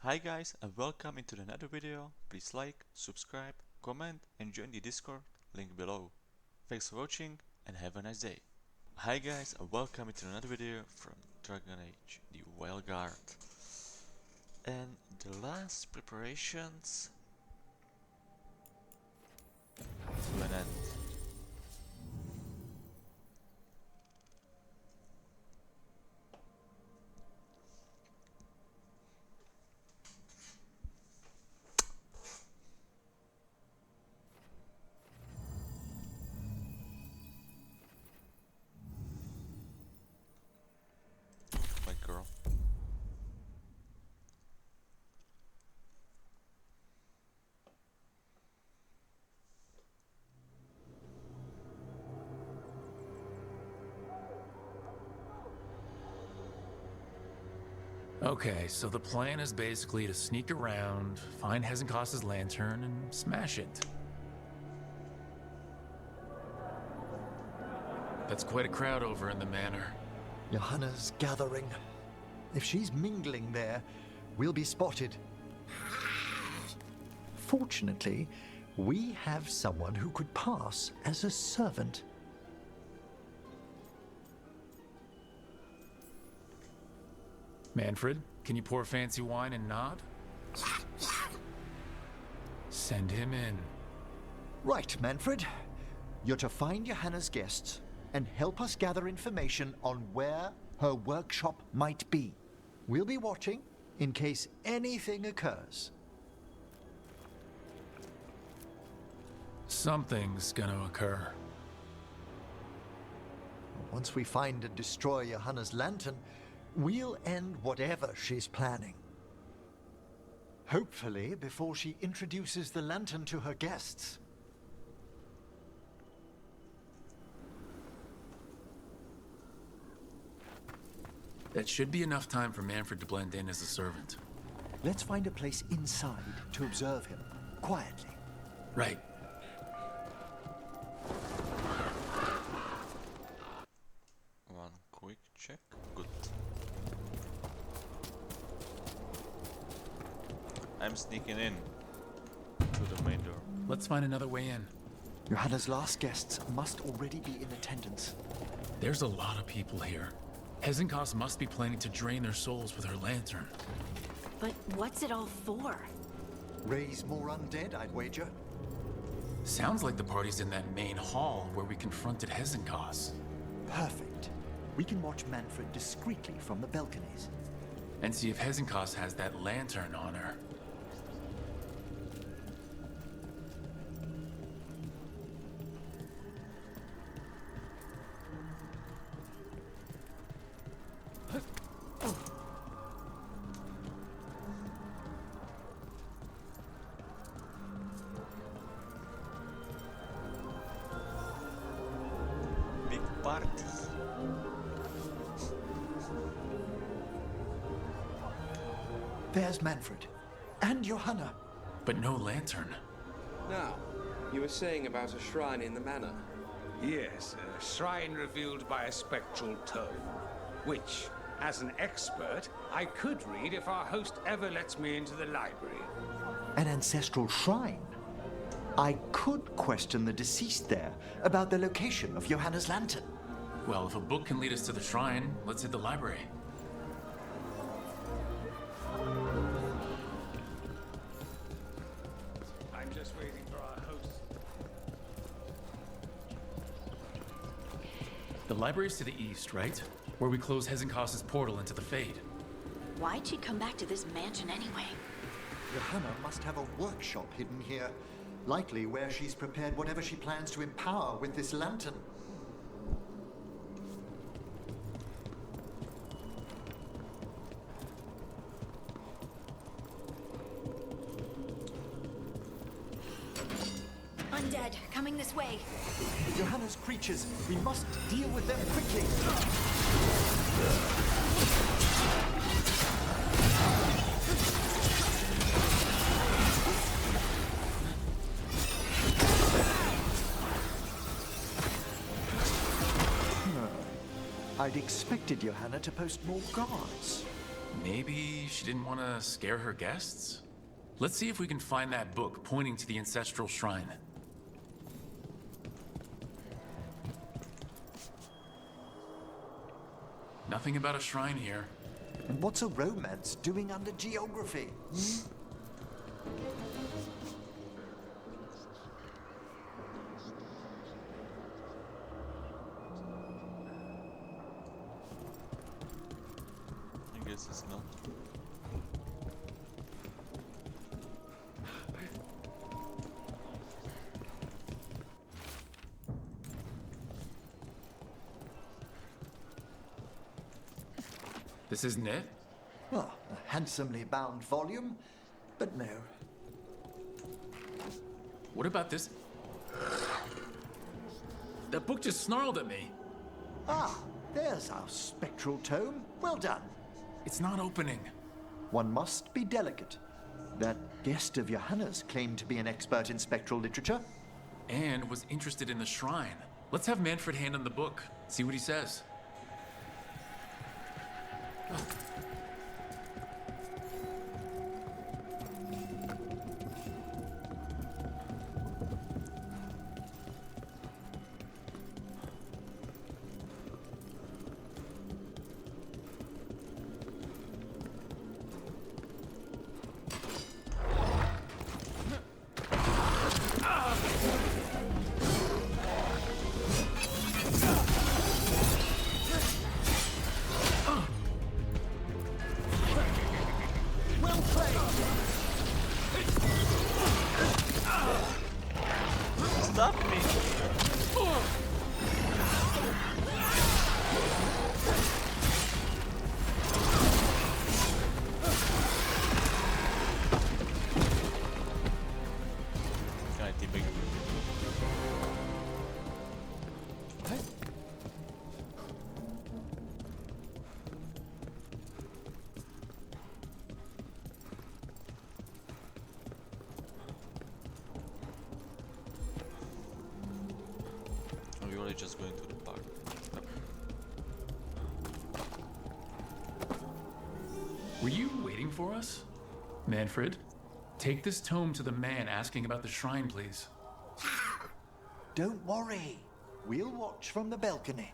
Hi guys and welcome into another video. Please like, subscribe, comment and join the Discord, link below. Thanks for watching and have a nice day. Hi guys and welcome into another video from Dragon Age, the Veilguard. And the last preparations to an end. My girl. Okay, so the plan is basically to sneak around, find Hezenkos's lantern, and smash it. That's quite a crowd over in the manor. Johanna's gathering. If she's mingling there, we'll be spotted. Fortunately, we have someone who could pass as a servant. Manfred, can you pour fancy wine and nod? Send him in. Right, Manfred. You're to find Johanna's guests and help us gather information on where her workshop might be. We'll be watching in case anything occurs. Something's gonna occur. Once we find and destroy Johanna's lantern, we'll end whatever she's planning. Hopefully before she introduces the lantern to her guests. That should be enough time for Manfred to blend in as a servant. Let's find a place inside to observe him, quietly. Right. One quick check. Good. I'm sneaking in to the main door. Let's find another way in. Johanna's last guests must already be in attendance. There's a lot of people here. Hezenkos must be planning to drain their souls with her lantern. But what's it all for? Raise more undead, I'd wager. Sounds like the party's in that main hall where we confronted Hezenkos. Perfect. We can watch Manfred discreetly from the balconies. And see if Hezenkos has that lantern on her. Big party. There's Manfred. And Johanna. But no lantern. Now, you were saying about a shrine in the manor. Yes, a shrine revealed by a spectral tome, which, as an expert, I could read if our host ever lets me into the library. An ancestral shrine. I could question the deceased there about the location of Johanna's lantern. Well, if a book can lead us to the shrine, let's hit the library. I'm just waiting for our host. The library's to the east, right? Where we close Hezenkos's portal into the Fade. Why'd she come back to this mansion anyway? Johanna must have a workshop hidden here. Likely where she's prepared whatever she plans to empower with this lantern. Undead, coming this way. Johanna's creatures, we must deal with them quickly. I'd expected Johanna to post more guards. Maybe she didn't want to scare her guests? Let's see if we can find that book pointing to the ancestral shrine. Nothing about a shrine here. And what's a romance doing under geography? I guess it's not. This isn't it? Well, a handsomely bound volume, but no. What about this? That book just snarled at me. Ah, there's our spectral tome. Well done. It's not opening. One must be delicate. That guest of Johanna's claimed to be an expert in spectral literature. And was interested in the shrine. Let's have Manfred hand him the book. See what he says. Stop me! Can I teabag? Are we really just going to the park? Were you waiting for us? Manfred, take this tome to the man asking about the shrine, please. Don't worry. We'll watch from the balcony.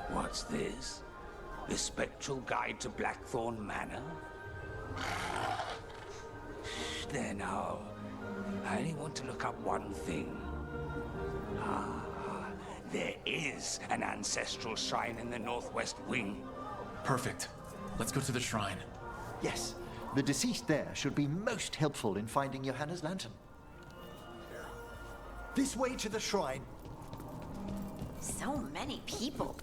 What's this? The Spectral Guide to Blackthorn Manor? There now. I only want to look up one thing. Ah, there is an ancestral shrine in the northwest wing. Perfect. Let's go to the shrine. Yes, the deceased there should be most helpful in finding Johanna's lantern. This way to the shrine. So many people.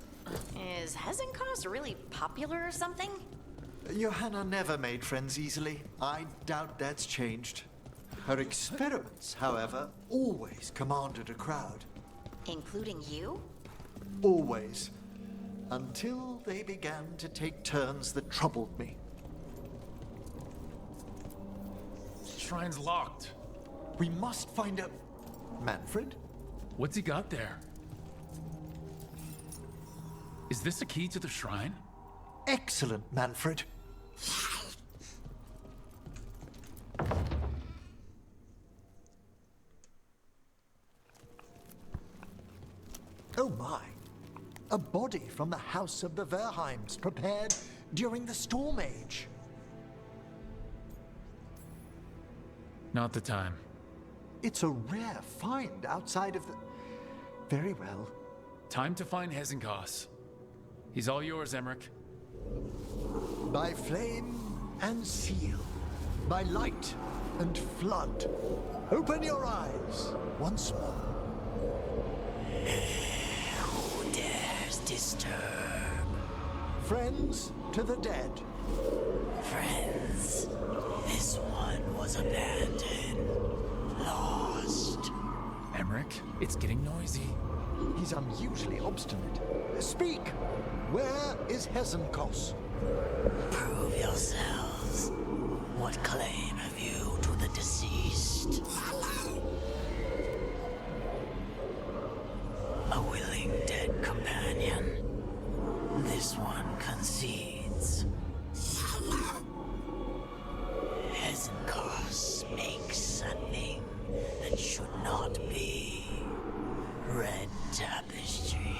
Is Hezenkos really popular or something? Johanna never made friends easily. I doubt that's changed. Her experiments, however, always commanded a crowd. Including you? Always. Until they began to take turns that troubled me. Shrine's locked. We must find a... Manfred? What's he got there? Is this a key to the shrine? Excellent, Manfred. Oh my. A body from the house of the Verheims prepared during the Storm Age. Not the time. It's a rare find outside of the... Very well. Time to find Hezenkos. He's all yours, Emmerich. By flame and seal, by light and flood, open your eyes once more. Who dares disturb? Friends to the dead, Friends, this one was abandoned. Lost. Emmerich, it's getting noisy. He's unusually obstinate. Speak! Where is Hezenkos? Prove yourselves. What claim have you to the deceased? A willing dead companion. This one concedes. Hezenkos makes a thing that should not be. Red tapestry.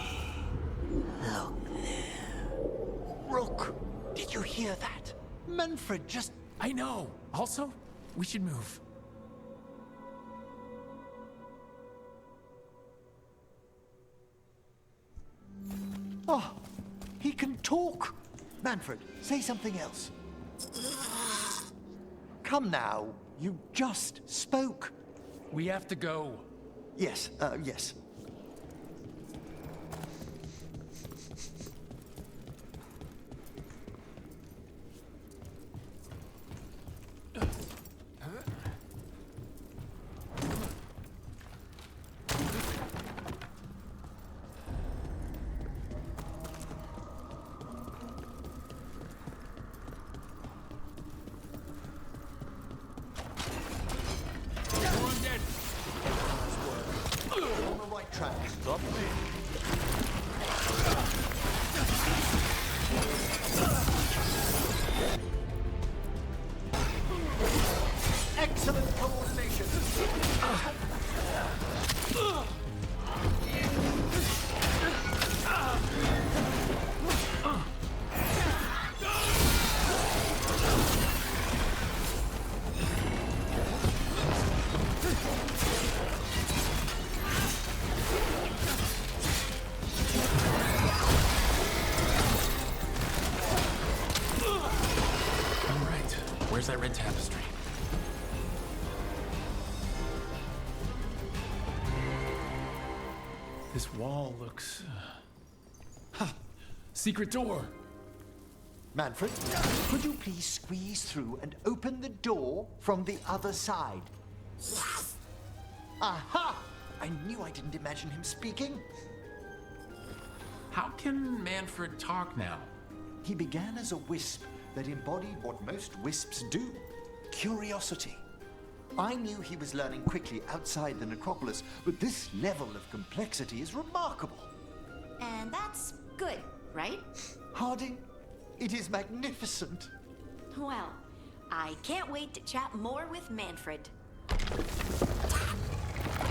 Look there. Rook! Did you hear that? Manfred just... I know. Also, we should move. Oh, he can talk! Manfred, say something else. Come now, you just spoke. We have to go. Yes, yes. On the right track. Stop me. Excellent coordination. All right. Where's that red tapestry? This wall looks... Secret door! Manfred, could you please squeeze through and open the door from the other side? Aha! I knew I didn't imagine him speaking. How can Manfred talk now? He began as a wisp that embodied what most wisps do, curiosity. I knew he was learning quickly outside the necropolis, but this level of complexity is remarkable. And that's good, right? Harding, it is magnificent. Well, I can't wait to chat more with Manfred.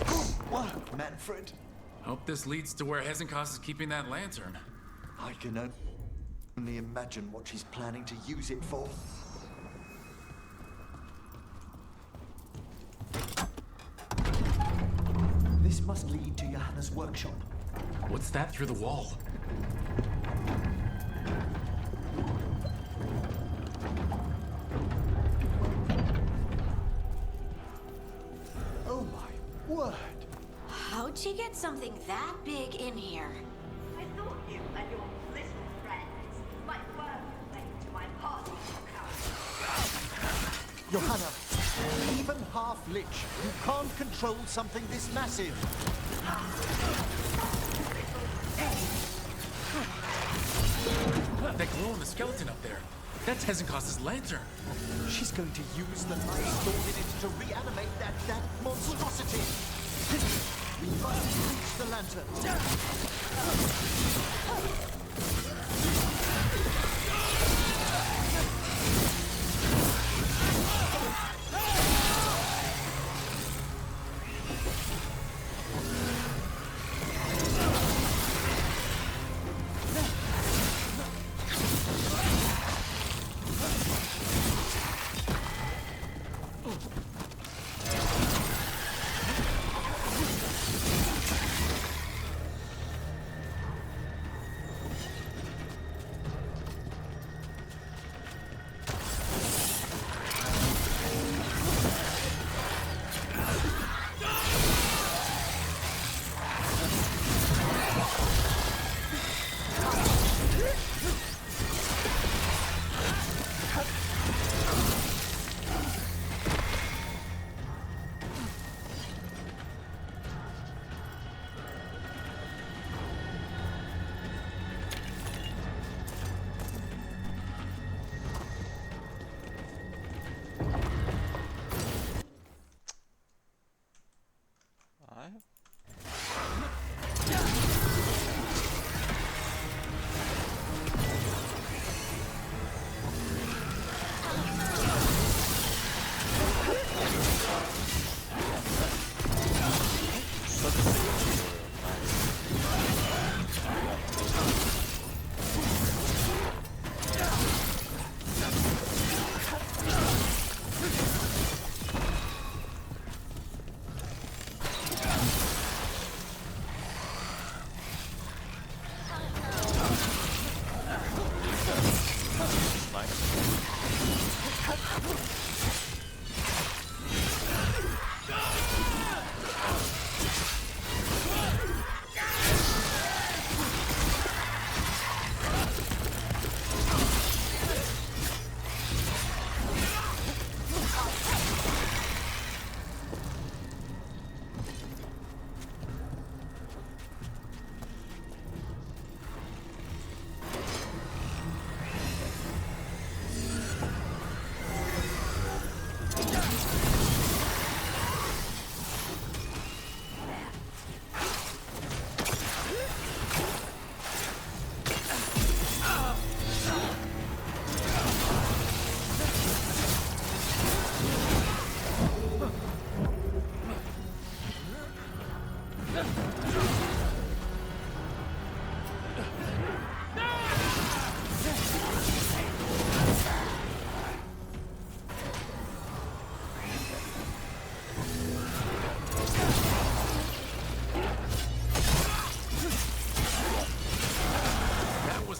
Good work, Manfred. Hope this leads to where Hezenkos is keeping that lantern. I can only imagine what she's planning to use it for. This must lead to Johanna's workshop. What's that through the wall? Oh my word! How'd she get something that big in here? I thought you and your little friends might work late to my party podcast. Johanna, even half-lich, you can't control something this massive. That glow in the skeleton up there. That's Hezenkos' lantern. She's going to use the light stored in it to reanimate that monstrosity. We must reach the lantern. alive?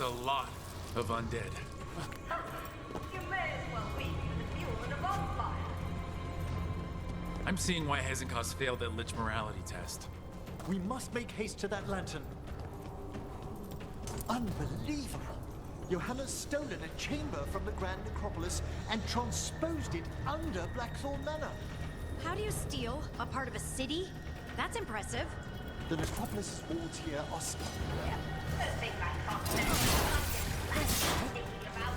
A lot of undead. You may as well be the fuel in a bonfire. I'm seeing why Hezekiah's failed that Lich morality test. We must make haste to that lantern. Unbelievable! Johanna's stolen a chamber from the Grand Necropolis and transposed it under Blackthorn Manor. How do you steal a part of a city? That's impressive. The Necropolis' walls here are First thing I can't thinking about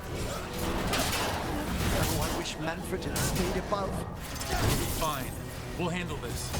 Oh, I wish Manfred had stayed above. Fine. We'll handle this.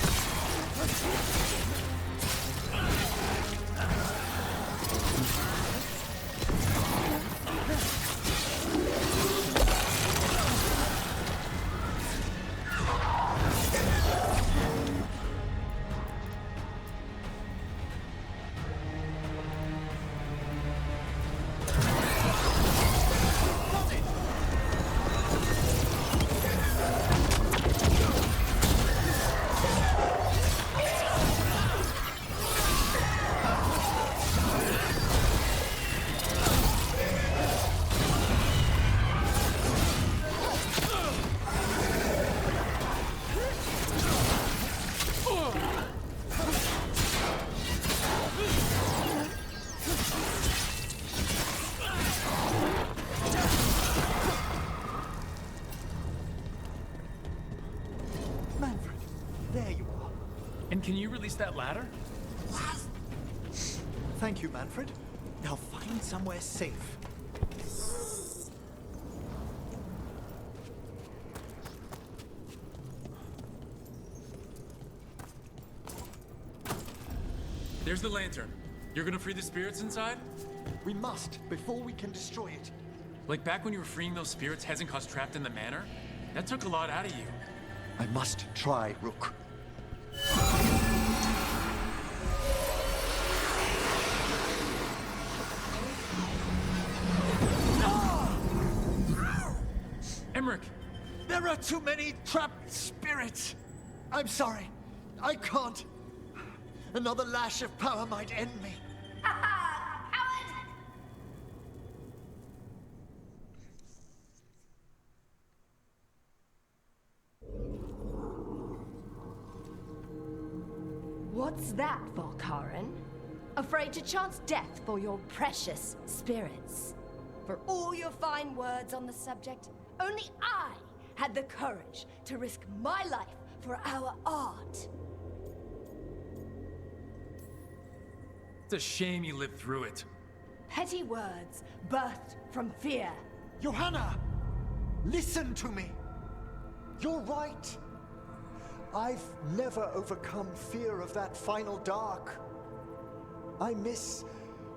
Manfred, there you are. And can you release that ladder? Thank you, Manfred. Now find somewhere safe. There's the lantern. You're gonna free the spirits inside? We must, before we can destroy it. Like back when you were freeing those spirits Hezekiah's trapped in the manor? That took a lot out of you. I must try, Rook. Emmerich! There are too many trapped spirits. I'm sorry. I can't. Another lash of power might end me. Coward! What's that, Volkaren? Afraid to chance death for your precious spirits? For all your fine words on the subject, only I had the courage to risk my life for our art. It's a shame you lived through it. Petty words birthed from fear. Johanna! Listen to me. You're right. I've never overcome fear of that final dark. I miss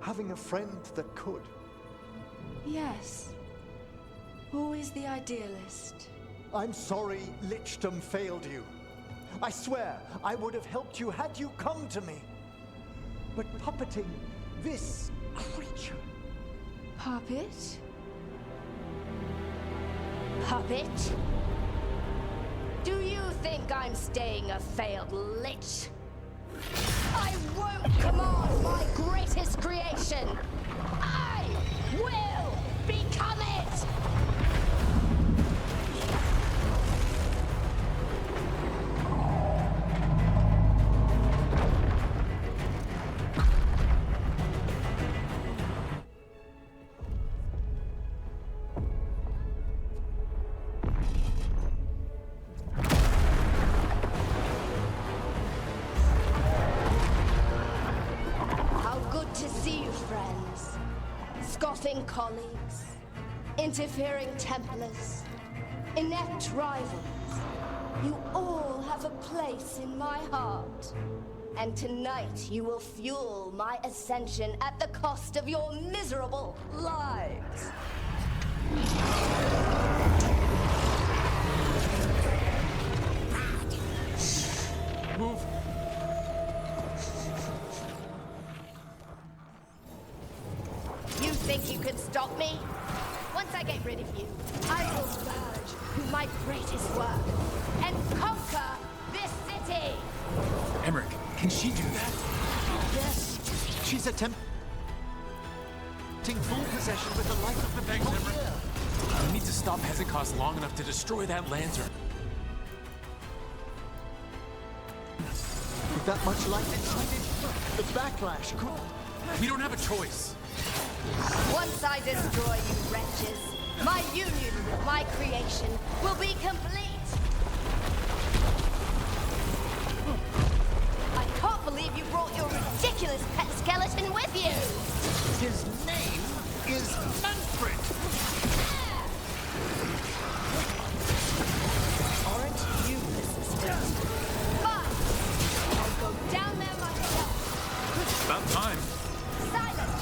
having a friend that could. Yes. Always the idealist. I'm sorry Lichdom failed you. I swear I would have helped you had you come to me. But puppeting this creature... Puppet? Puppet? Do you think I'm staying a failed lich? I won't command my greatest creation! I will become it! Scoffing colleagues, interfering Templars, inept rivals, you all have a place in my heart. And tonight you will fuel my ascension at the cost of your miserable lives. Move. You think you could stop me? Once I get rid of you, I will merge with my greatest work and conquer this city! Emmerich, can she do that? Yes, she's attempting full possession with the light of the Thanks, people Emmerich. here. We need to stop Hezekiah long enough to destroy that lantern. With that much light inside it, the backlash could... We don't have a choice. Once I destroy you wretches, my union with my creation will be complete! I can't believe you brought your ridiculous pet skeleton with you! His name is Manfred! Aren't you persistent? Fine! I'll go down there myself! About time. Silence!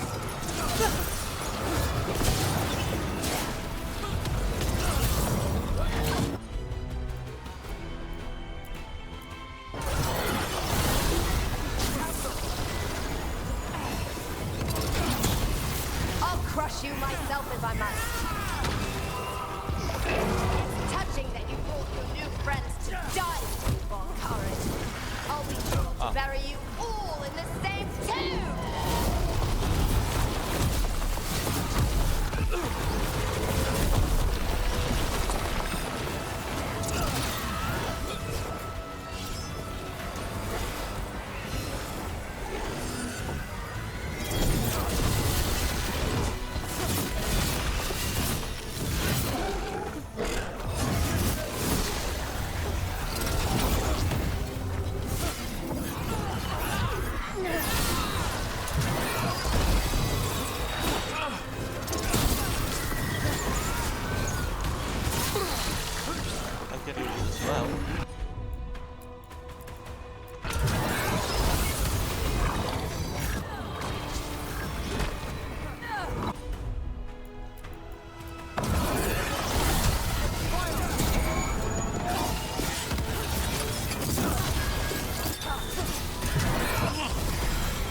I'll crush you myself if I must. It's touching that you brought your new friends to die with you, Veilguard. I'll be sure to bury you all in the same tomb! I can do this as well.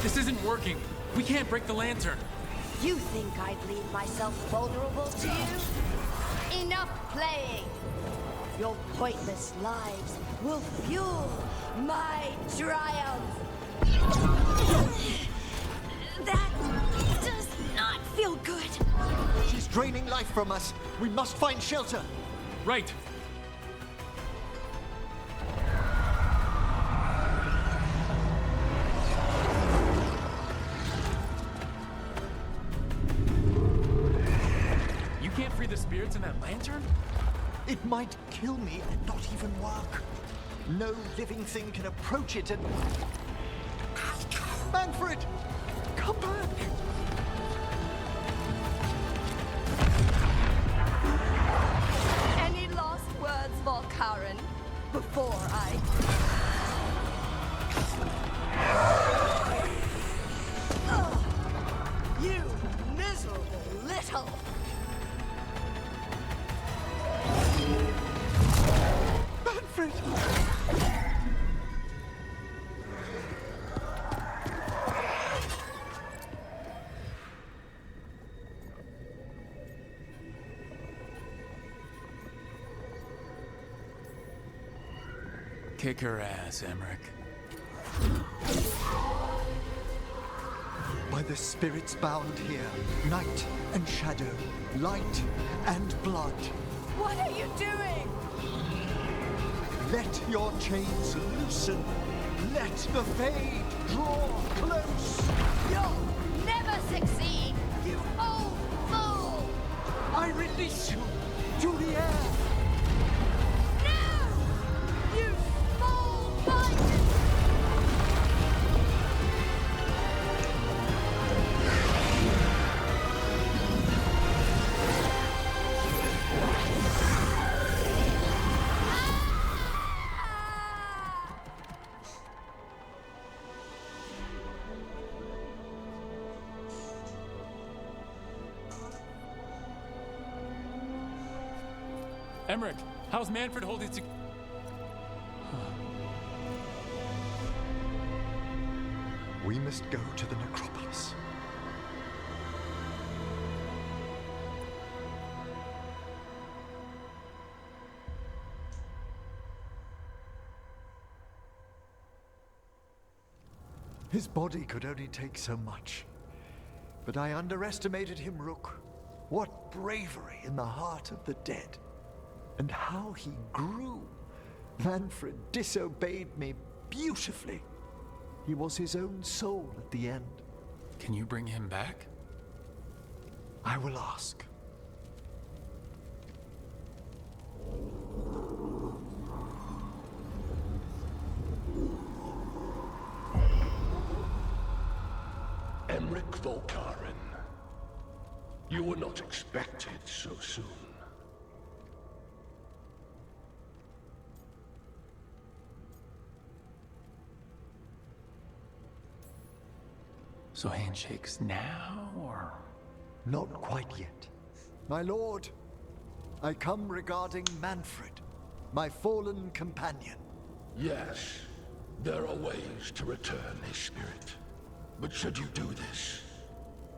This isn't working. We can't break the lantern. You think I'd leave myself vulnerable to you? Enough playing! Your pointless lives will fuel my triumph! That does not feel good. She's draining life from us. We must find shelter. Right. You can't free the spirits in that lantern? It might kill me and not even work. No living thing can approach it and... Manfred! Come back! Any last words, Veilguard? before I... Ugh, you miserable little... Manfred! Kick her ass, Emmerich. By the spirits bound here, night and shadow, light and blood. What are you doing? Let your chains loosen. Let the fade draw close. You'll never succeed, you old fool! I release you to the air. No! You small-minded... Emmerich, how's Manfred holding to... We must go to the necropolis. His body could only take so much. But I underestimated him, Rook. What bravery in the heart of the dead. And how he grew. Manfred disobeyed me beautifully. He was his own soul at the end. Can you bring him back? I will ask. Emmerich Volkaren. You were not expected so soon. So handshakes now, or...? Not quite yet. My lord, I come regarding Manfred, my fallen companion. Yes, there are ways to return his spirit. But should you do this,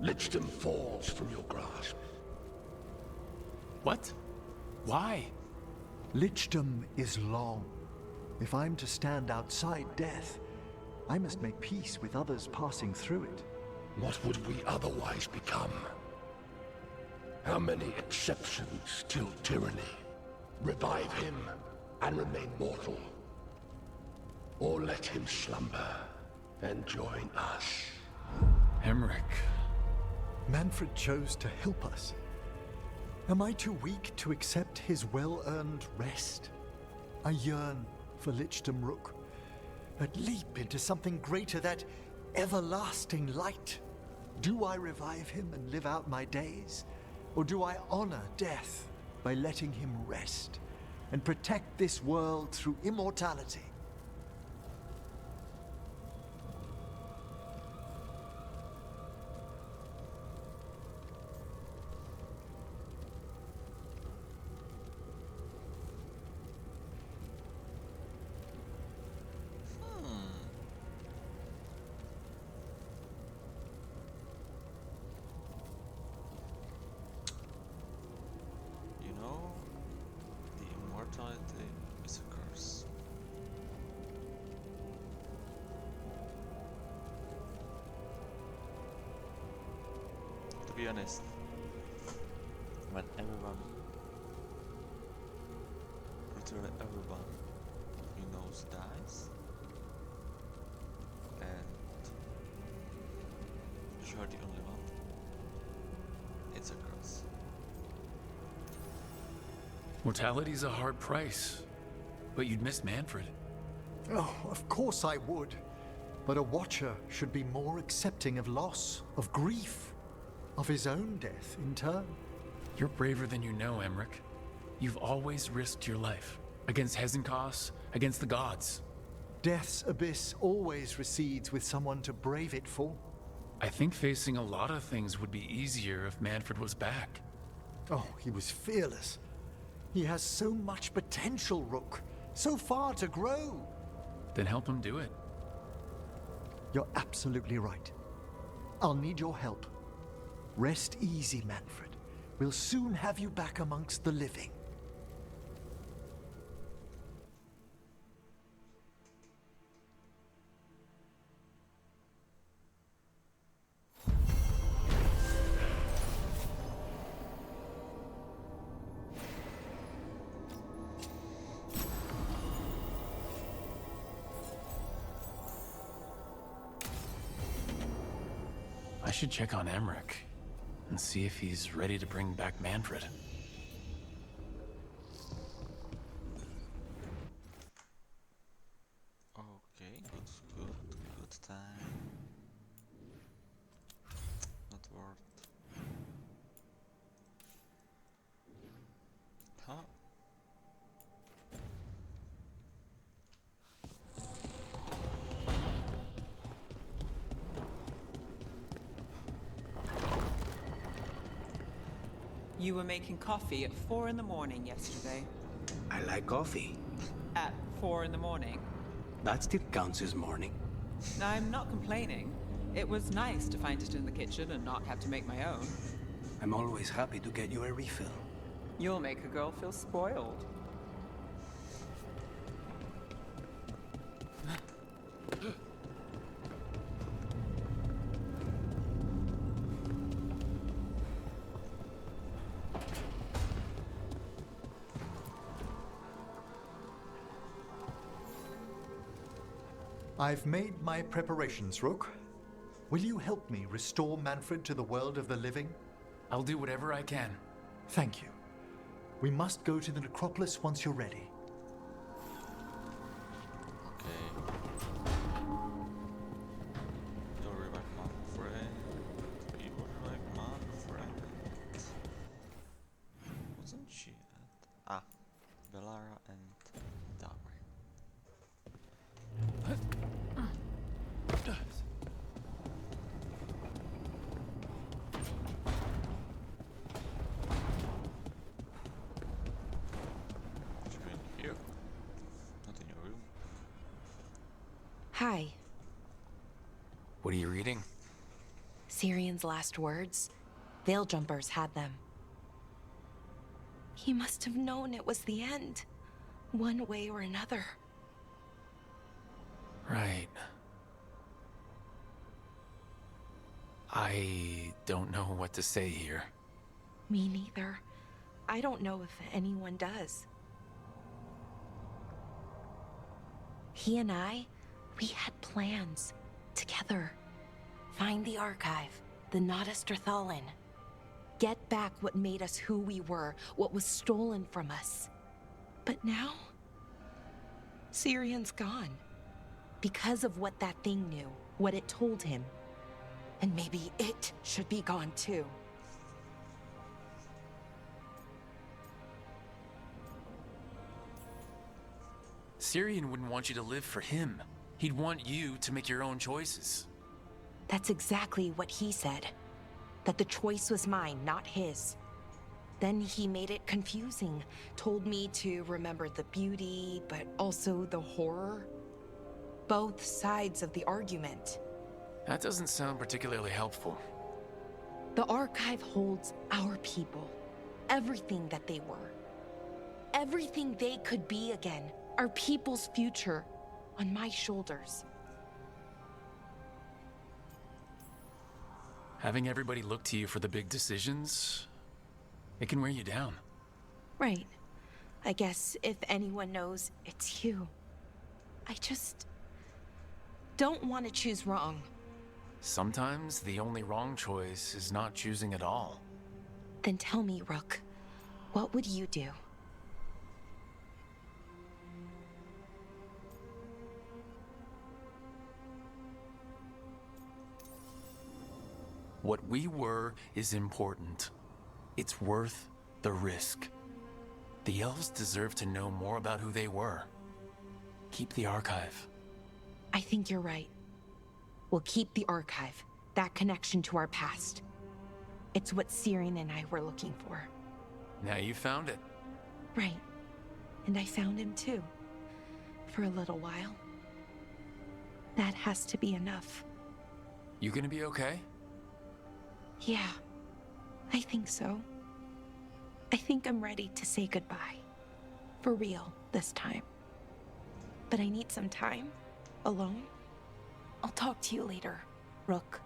Lichdom falls from your grasp. What? Why? Lichdom is long. If I'm to stand outside death, I must make peace with others passing through it. What would we otherwise become? How many exceptions till tyranny? Revive him and remain mortal. Or let him slumber and join us. Emmerich. Manfred chose to help us. Am I too weak to accept his well-earned rest? I yearn for Lichdom Rook, that leap into something greater, that everlasting light. Do I revive him and live out my days? Or do I honor death by letting him rest and protect this world through immortality? Immortality is a curse. To be honest, when literally everyone he knows dies, and you're the only one, it's a curse. Mortality's a hard price, but you'd miss Manfred. Oh, of course I would. But a Watcher should be more accepting of loss, of grief, of his own death in turn. You're braver than you know, Emmerich. You've always risked your life, Against Hezenkos, against the gods. Death's abyss always recedes with someone to brave it for. I think facing a lot of things would be easier if Manfred was back. Oh, he was fearless. He has so much potential, Rook. So far to grow. Then help him do it. You're absolutely right. I'll need your help. Rest easy, Manfred. We'll soon have you back amongst the living. I should check on Emmerich and see if he's ready to bring back Manfred. Okay, good time. Not worth. Huh? You were making coffee at 4 in the morning yesterday. I like coffee. At 4 in the morning? That still counts as morning. I'm not complaining. It was nice to find it in the kitchen and not have to make my own. I'm always happy to get you a refill. You'll make a girl feel spoiled. I've made my preparations, Rook. Will you help me restore Manfred to the world of the living? I'll do whatever I can. Thank you. We must go to the necropolis once you're ready. Okay. You'll revive Manfred. You will revive Manfred. Wasn't she at... Ah. Velara and Darwin. Hi. What are you reading? Syrian's last words. Veil Jumpers had them. He must have known it was the end, one way or another. Right. I don't know what to say here. Me neither. I don't know if anyone does. He and I, we had plans. Together. Find the archive, the Nodasterthalin. Get back what made us who we were, what was stolen from us. But now, Syrian's gone. Because of what that thing knew, what it told him. And maybe it should be gone too. Syrian wouldn't want you to live for him. He'd want you to make your own choices. That's exactly what he said. That the choice was mine, not his. Then he made it confusing. Told me to remember the beauty, but also the horror. Both sides of the argument. That doesn't sound particularly helpful. The archive holds our people. Everything that they were. Everything they could be again. Our people's future. On my shoulders. Having everybody look to you for the big decisions, it can wear you down. Right. I guess if anyone knows, it's you. I just don't want to choose wrong. Sometimes the only wrong choice is not choosing at all. Then tell me, Rook, what would you do? What we were is important. It's worth the risk. The elves deserve to know more about who they were. Keep the archive. I think you're right. We'll keep the archive, that connection to our past. It's what Syrian and I were looking for. Now you found it. Right. And I found him too. For a little while. That has to be enough. You gonna be okay? Yeah, I think so. I think I'm ready to say goodbye. For real, this time. But I need some time. Alone. I'll talk to you later, Rook.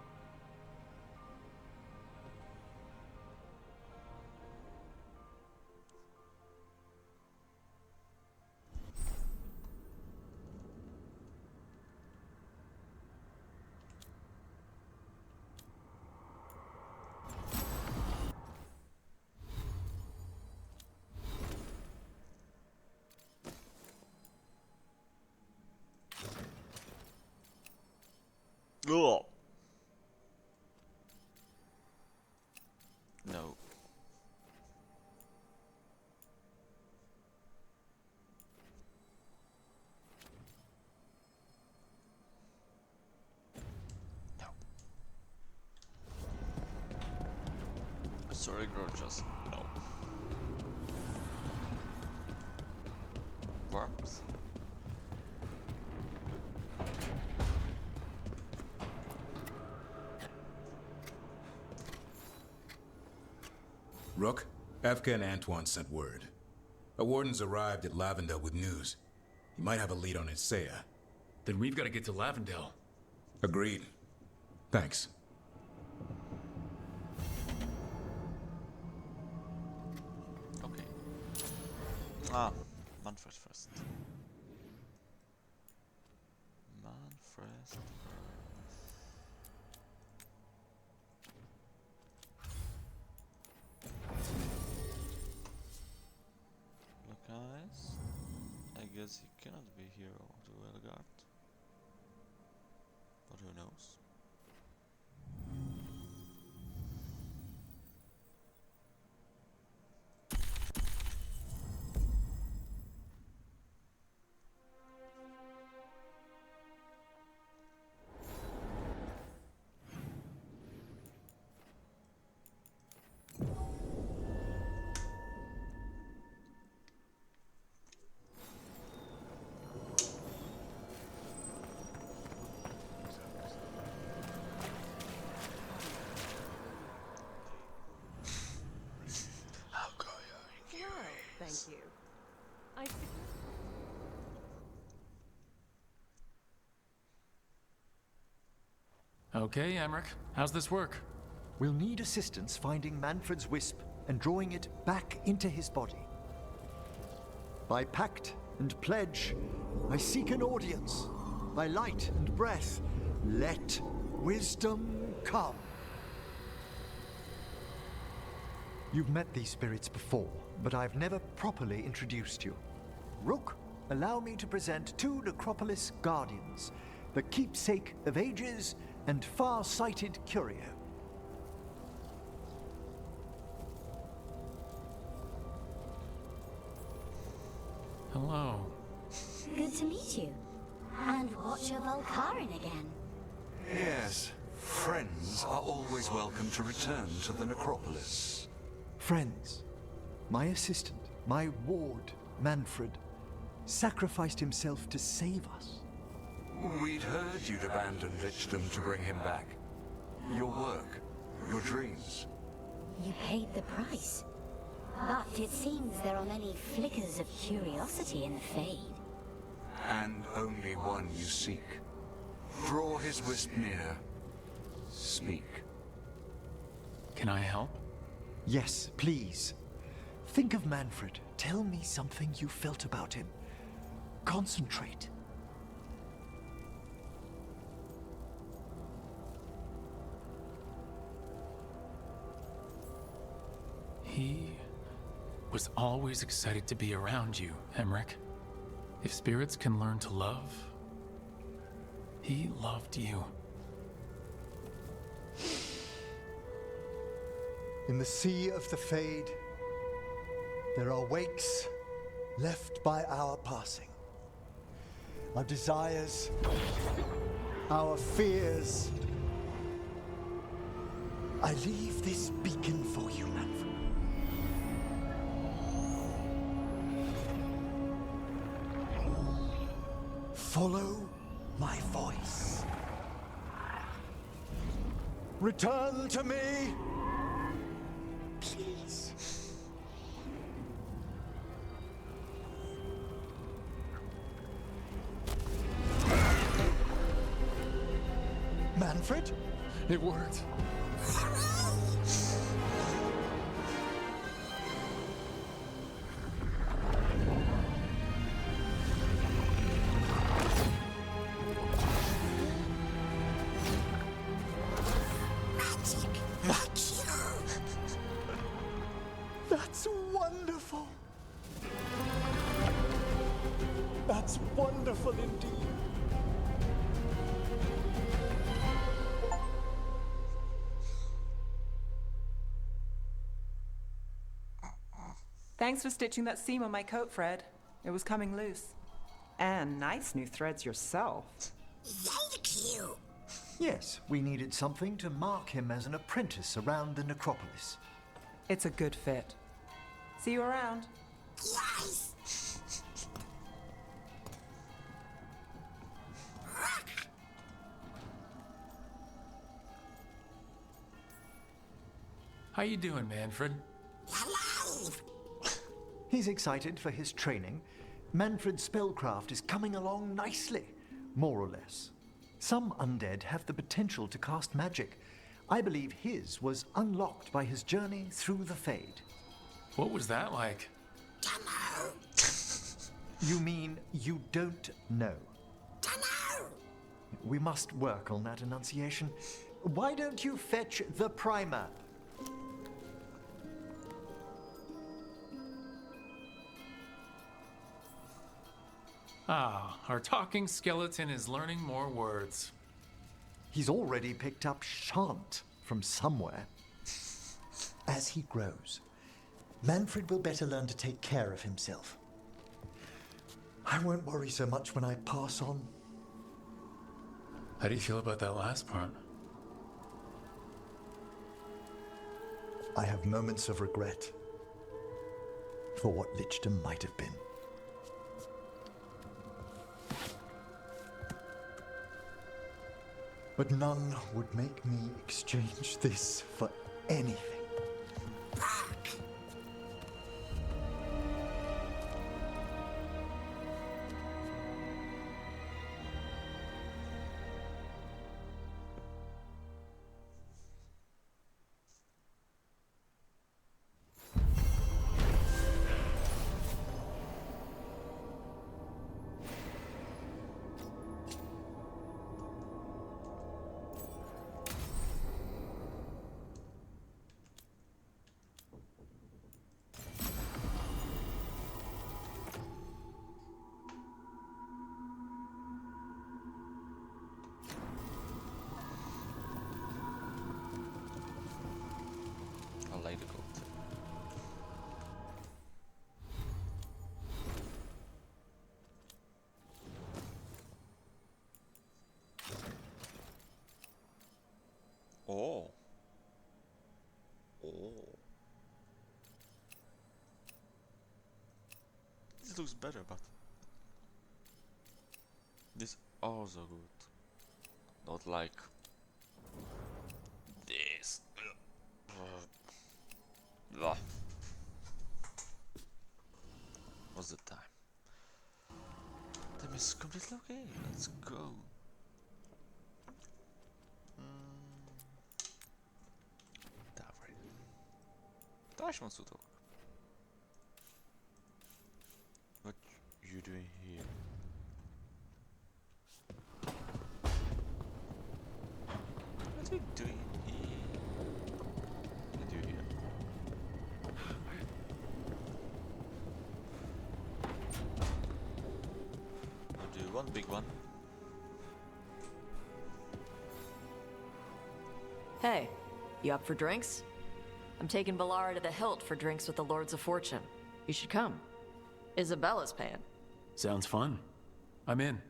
Oh. No. No. Sorry, girl, just no. Worms? Rook, Efka and Antoine sent word. A warden's arrived at Lavendale with news. He might have a lead on Isaiah. Then we've got to get to Lavendale. Agreed. Thanks. Okay. Ah, Manfred first. Manfred. Look, guys. I guess he cannot be hero to Veilguard. But who knows? Thank you. I Okay, Emmerich. How's this work? We'll need assistance finding Manfred's wisp and drawing it back into his body. By pact and pledge, I seek an audience. By light and breath, let wisdom come. You've met these spirits before, but I've never properly introduced you. Rook, allow me to present two Necropolis guardians, the keepsake of ages and far-sighted curio. Hello. Good to meet you. And Watcher Volcarin again. Yes, friends are always welcome to return to the Necropolis. Friends, my assistant, my ward, Manfred, sacrificed himself to save us. We'd heard you'd abandoned Lichdom to bring him back. Your work, your dreams. You paid the price. But it seems there are many flickers of curiosity in the Fade. And only one you seek. Draw his wisp near. Speak. Can I help? Yes, please. Think of Manfred. Tell me something you felt about him. Concentrate. He was always excited to be around you, Emmerich. If spirits can learn to love, he loved you. In the sea of the Fade, there are wakes left by our passing. Our desires, our fears. I leave this beacon for you, Manfred. Follow my voice. Return to me, please. Manfred? It worked. That's wonderful. That's wonderful indeed. Thanks for stitching that seam on my coat, Fred. It was coming loose. And nice new threads yourself. Thank you. Yes, we needed something to mark him as an apprentice around the necropolis. It's a good fit. See you around. Yes. How you doing, Manfred? Alive. He's excited for his training. Manfred's spellcraft is coming along nicely, more or less. Some undead have the potential to cast magic. I believe his was unlocked by his journey through the Fade. What was that like? Dunno. You mean you don't know? Dunno. We must work on that enunciation. Why don't you fetch the primer? Ah, our talking skeleton is learning more words. He's already picked up shan't from somewhere. As he grows, Manfred will better learn to take care of himself. I won't worry so much when I pass on. How do you feel about that last part? I have moments of regret for what Lichdom might have been. But none would make me exchange this for anything. I like the gold. Oh. Oh. This looks better, but this also good. Not like this. Ugh. What's the time? Time is completely okay. Let's go. Tash wants to talk. What you doing here? What are you doing here? What do you here? What do you want, big one? Hey, you up for drinks? I'm taking Valara to the hilt for drinks with the Lords of Fortune. You should come. Isabella's paying. Sounds fun. I'm in.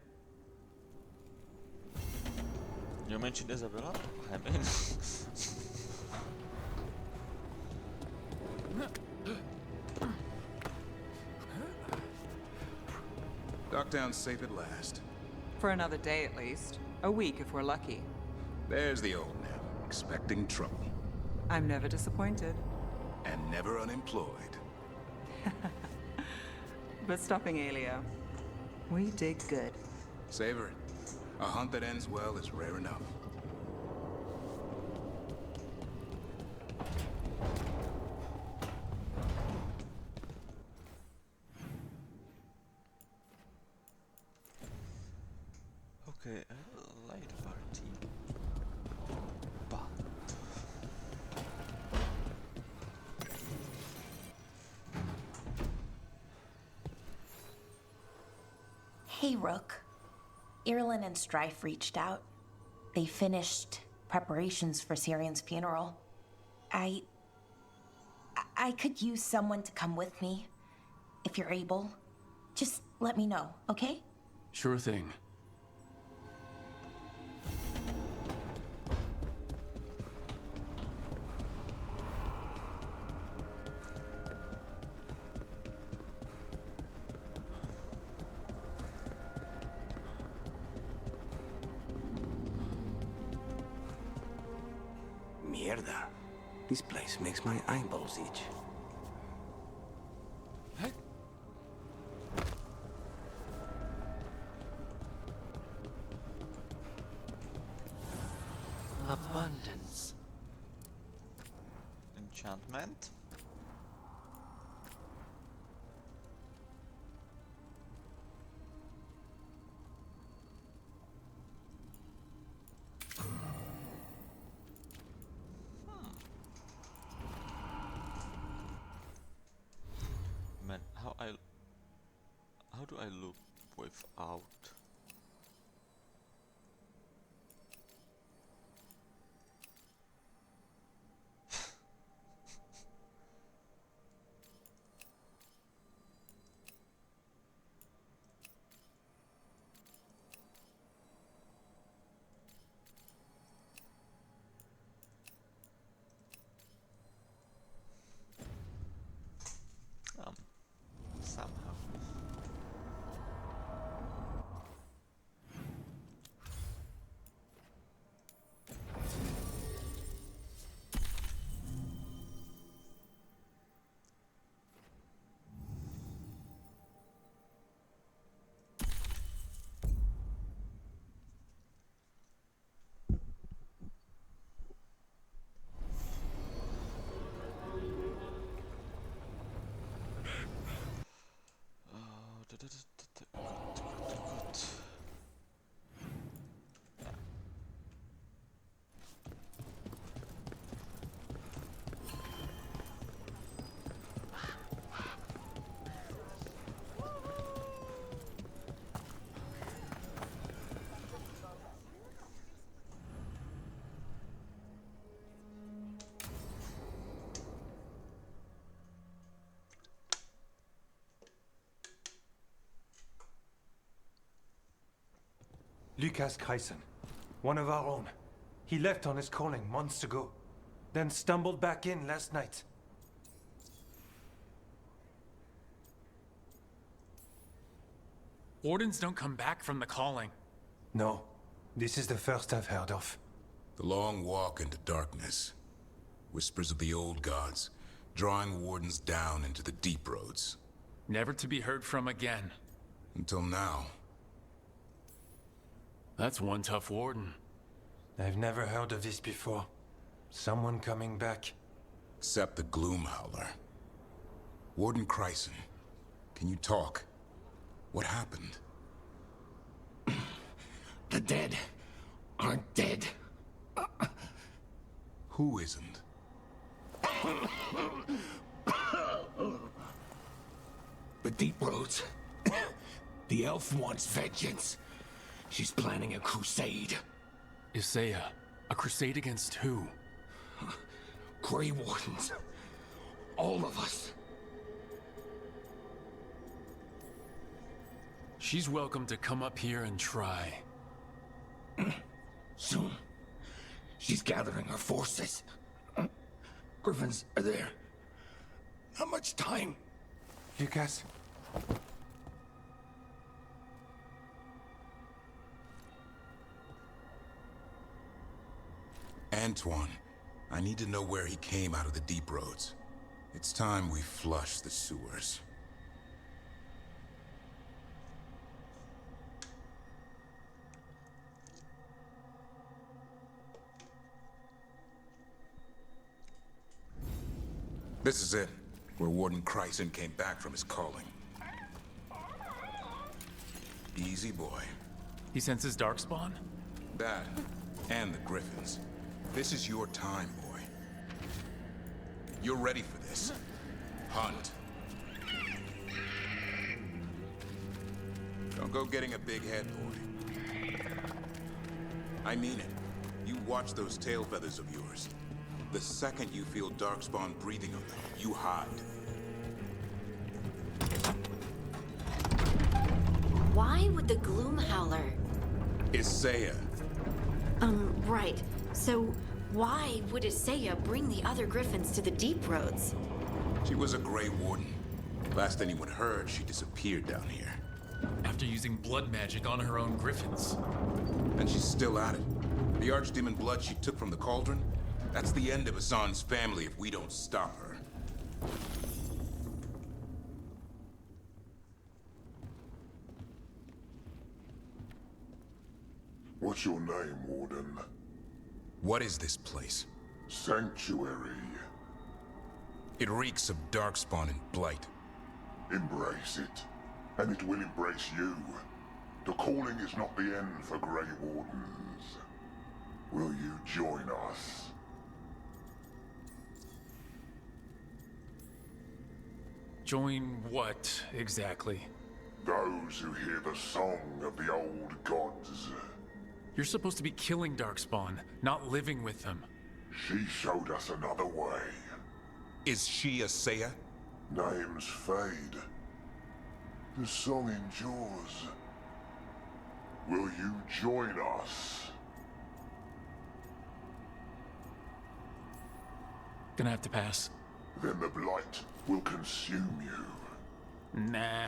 You mentioned Isabella? I'm in. Docktown's safe at last. For another day at least. A week if we're lucky. There's the old Neb, expecting trouble. I'm never disappointed. And never unemployed. But stopping Aelia, we did good. Savor it. A hunt that ends well is rare enough. Okay, light party. But Hey, Rook. Irlin and Strife reached out. They finished preparations for Syrian's funeral. I could use someone to come with me, if you're able. Just let me know, okay? Sure thing. Mierda. This place makes my eyeballs itch. Abundance. enchantment. Man, how do I look without? Somehow. Gut. Lucas Kreisen, one of our own. He left on his calling months ago, then stumbled back in last night. Wardens don't come back from the calling. No, this is the first I've heard of. The long walk into darkness. Whispers of the old gods, drawing wardens down into the deep roads. Never to be heard from again. Until now. That's one tough warden. I've never heard of this before. Someone coming back. Except the Gloom Howler. Warden Kreisen, can you talk? What happened? The dead aren't dead. Who isn't? The Deep Roads. The elf wants vengeance. She's planning a crusade. Isaiah, a crusade against who? Grey Wardens. All of us. She's welcome to come up here and try. Soon. She's gathering her forces. Griffins are there. Not much time. Lucas? Antoine, I need to know where he came out of the deep roads. It's time we flush the sewers. This is it, where Warden Kryson came back from his calling. Easy boy. He senses Darkspawn? That, and the Griffins. This is your time, boy. You're ready for this. Hunt. Don't go getting a big head, boy. I mean it. You watch those tail feathers of yours. The second you feel Darkspawn breathing on them, you hide. Why would the Gloom Howler... Isaiah. Right. So, why would Isaiah bring the other Griffins to the Deep Roads? She was a Grey Warden. Last anyone heard, she disappeared down here. After using blood magic on her own Griffins. And she's still at it. The Archdemon blood she took from the cauldron? That's the end of Hassan's family if we don't stop her. What's your name, Warden? What is this place? Sanctuary. It reeks of Darkspawn and Blight. Embrace it, and it will embrace you. The calling is not the end for Grey Wardens. Will you join us? Join what, exactly? Those who hear the song of the old gods. You're supposed to be killing Darkspawn, not living with them. She showed us another way. Is she a Seiya? Names fade. The song endures. Will you join us? Gonna have to pass. Then the blight will consume you. Nah.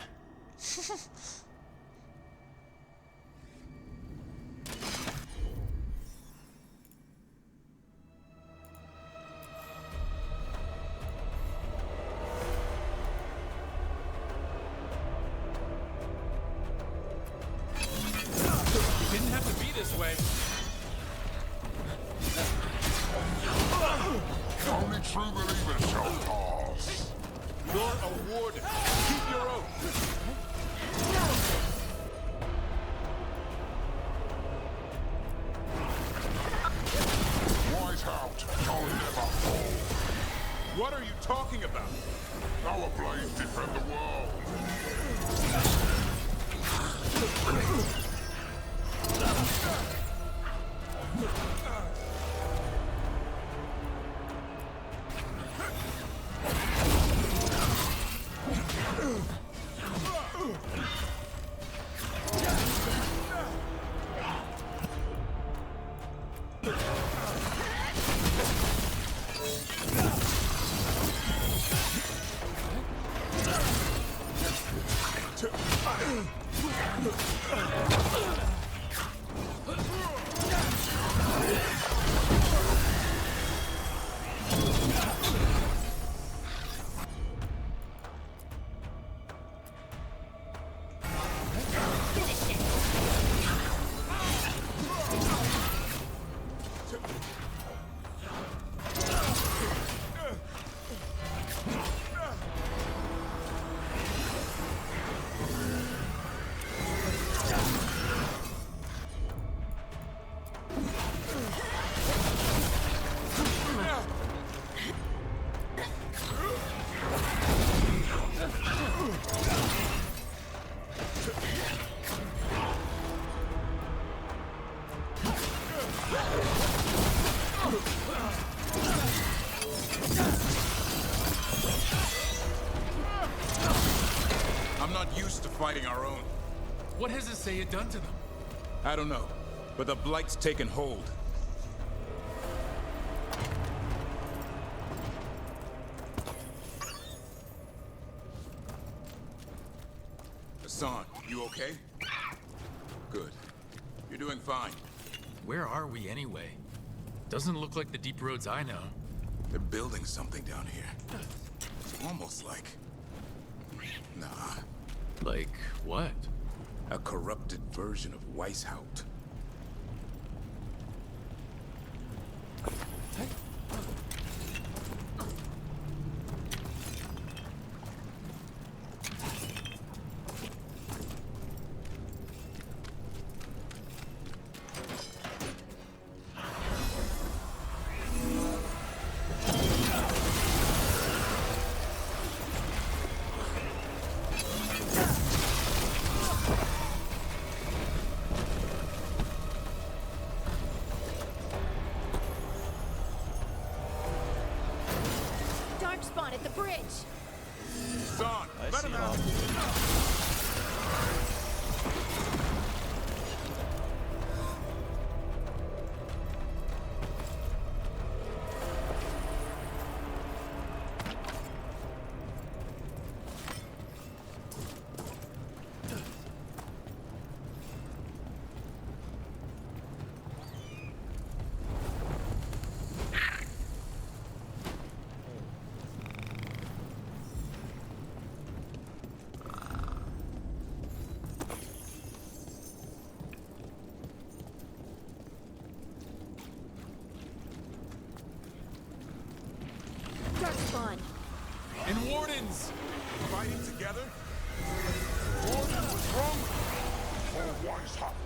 It didn't have to be this way. Only true believers shall pass. You're a warden. Keep your oath. Wise out, I'll never fall. What are you talking about? Our blades defend the world. I'm not used to fighting our own. What has Isaiah done to them? I don't know, but the Blight's taken hold. Hassan, you okay? Good. You're doing fine. Where are we anyway? Doesn't look like the deep roads I know. They're building something down here. It's almost like... Nah. Like what? A corrupted version of Weishaupt. Darkspawn at the bridge. Son, let him out. Darkspawn. And wardens! Fighting together? Warden, what's wrong? For Weishaupt.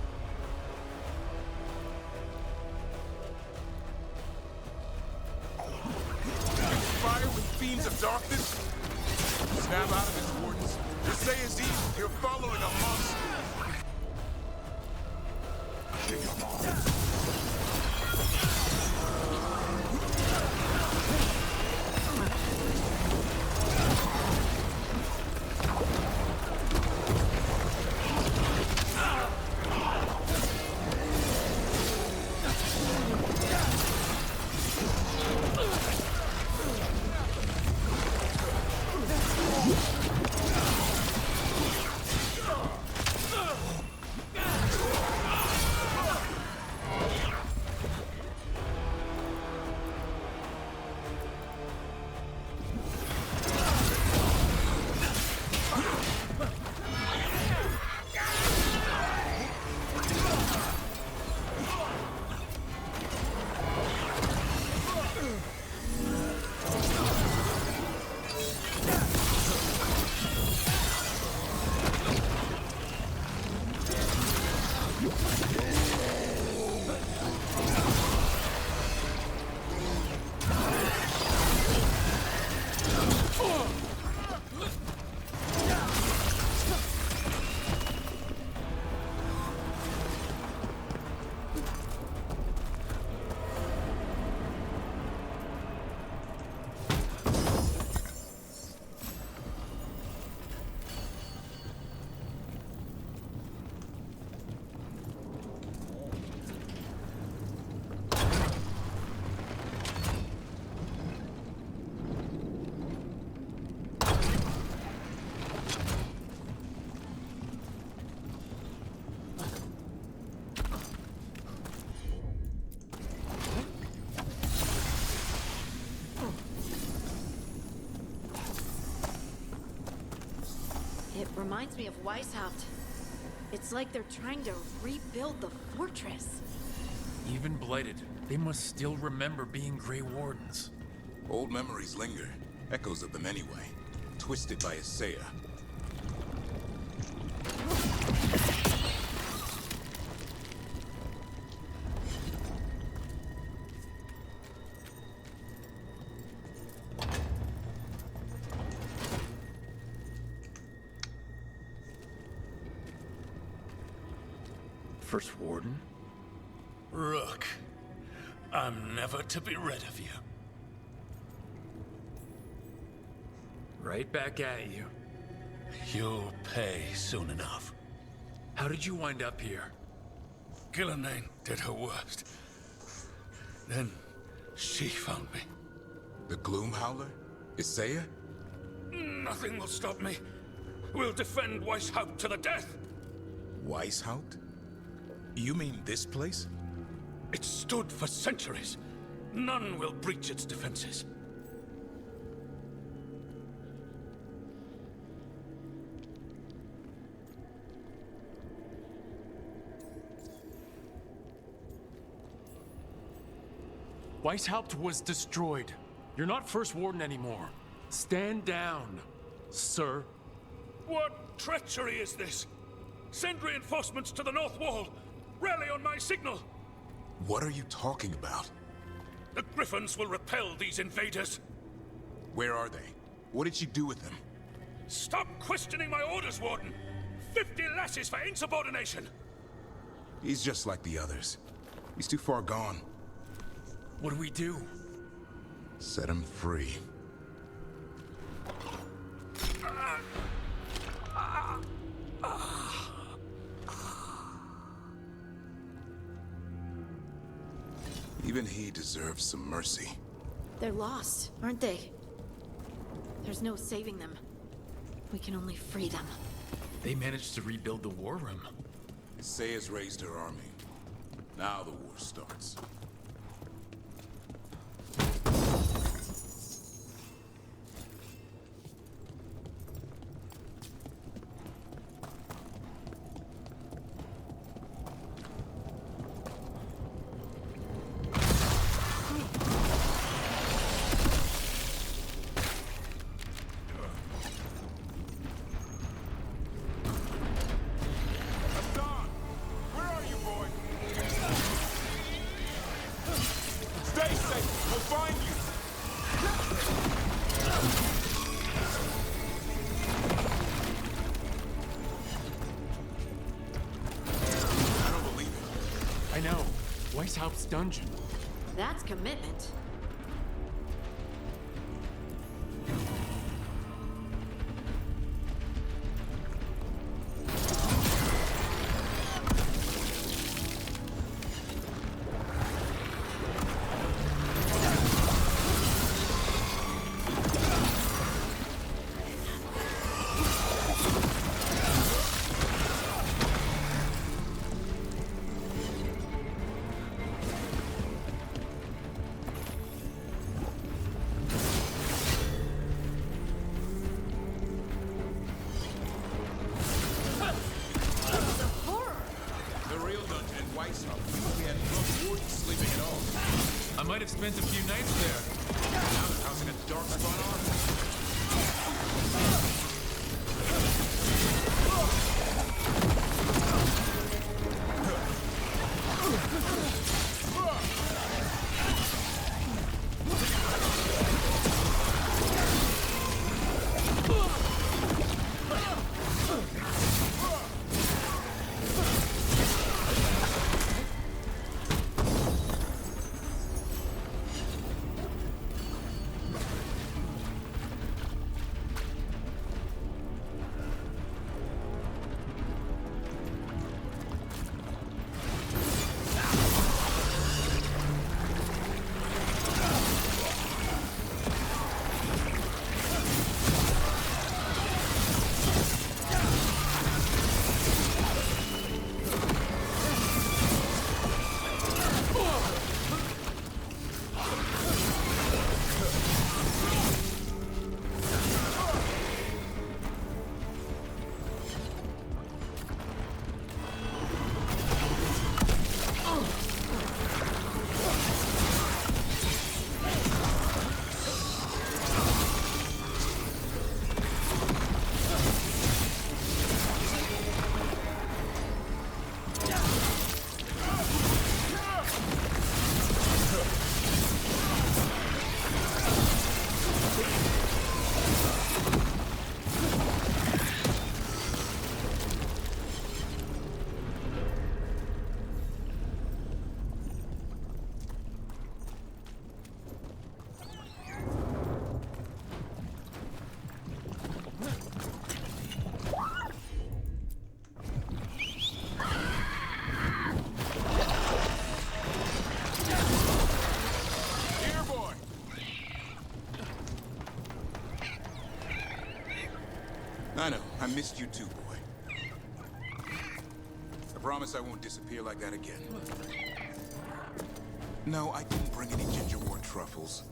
Fire with fiends of darkness? Snap out of his wardens. Just say his evil. You're following a monster. It reminds me of Weishaupt. It's like they're trying to rebuild the fortress. Even blighted, they must still remember being Grey Wardens. Old memories linger. Echoes of them anyway. Twisted by Isaiah. First Warden? Rook, I'm never to be rid of you. Right back at you. You'll pay soon enough. How did you wind up here? Gillenane did her worst. Then she found me. The Gloom Howler? Isaiah? Nothing will stop me. We'll defend Weishaupt to the death. Weishaupt? You mean this place? It stood for centuries. None will breach its defenses. Weishaupt was destroyed. You're not First Warden anymore. Stand down, sir. What treachery is this? Send reinforcements to the North Wall. Rally on my signal. What are you talking about? The Griffins will repel these invaders. Where are they? What did you do with them? Stop questioning my orders, Warden. 50 lashes for insubordination. He's just like the others. He's too far gone. What do we do? Set him free. Even he deserves some mercy. They're lost, aren't they? There's no saving them. We can only free them. They managed to rebuild the war room. Isaiah's raised her army. Now the war starts. Weishaupt's dungeon. That's commitment. I might have spent a few nights there. Now the house in a dark spot on. I missed you too, boy. I promise I won't disappear like that again. No, I didn't bring any gingerwort truffles.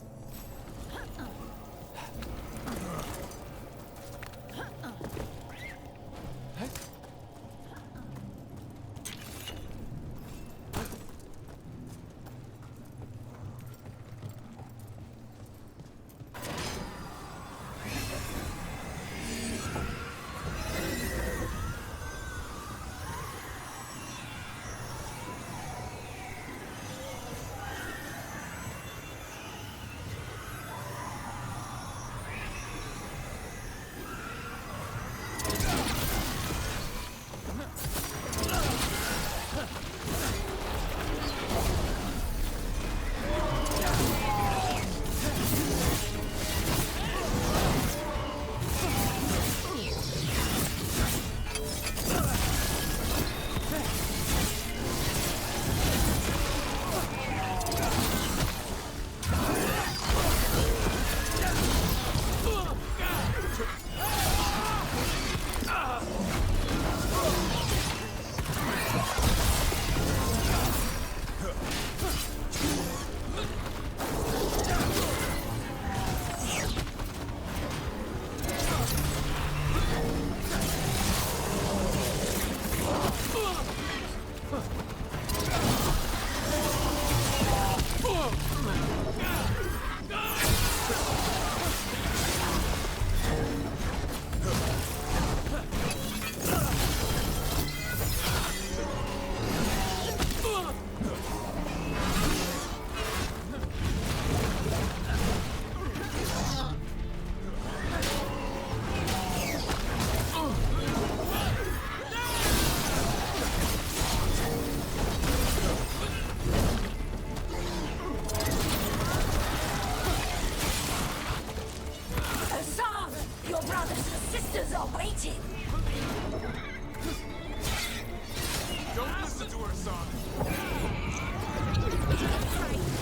Don't listen to her, son.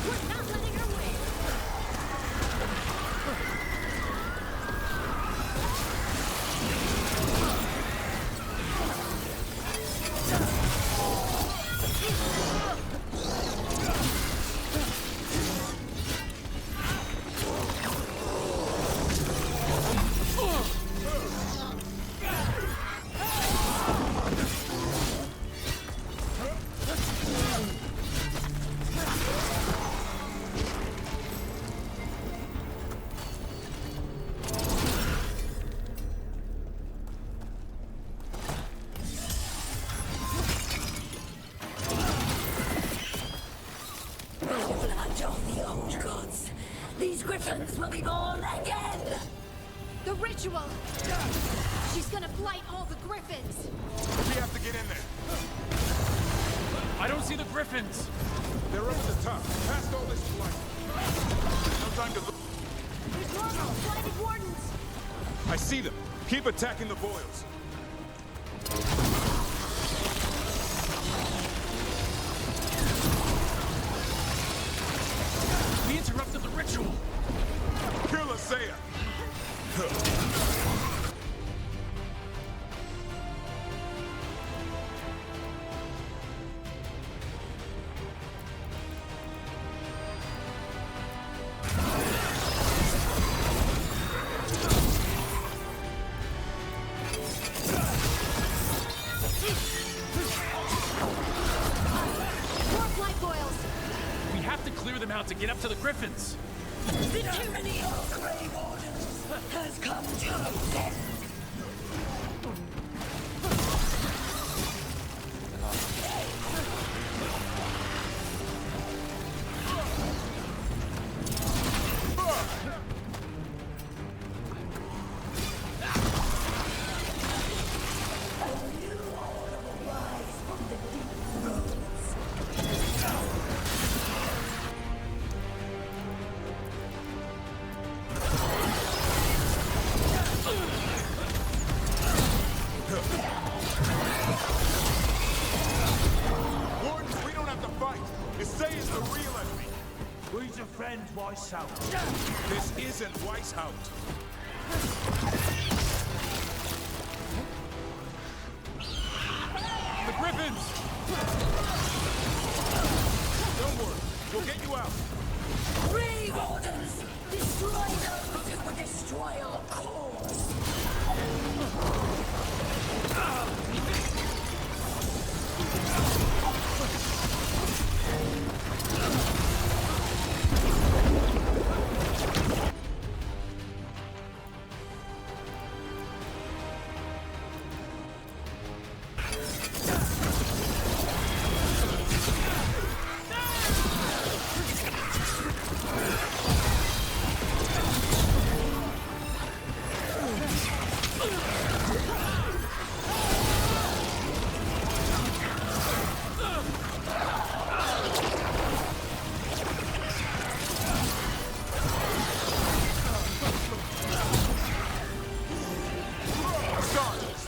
We're not letting her win. These griffins will be born again! The ritual! She's gonna blight all the griffins! We have to get in there. I don't see the griffins! They're over the top, past all this light. No time to look. There's more blinded wardens! I see them. Keep attacking the boils. We interrupted the ritual! Kill Isaiah! Clear them out to get up to the griffins. The tyranny of the Grey Wardens has come to an end. This isn't Weishaupt. We'll get you out. Grey Wardens! Destroy those who would destroy our cause!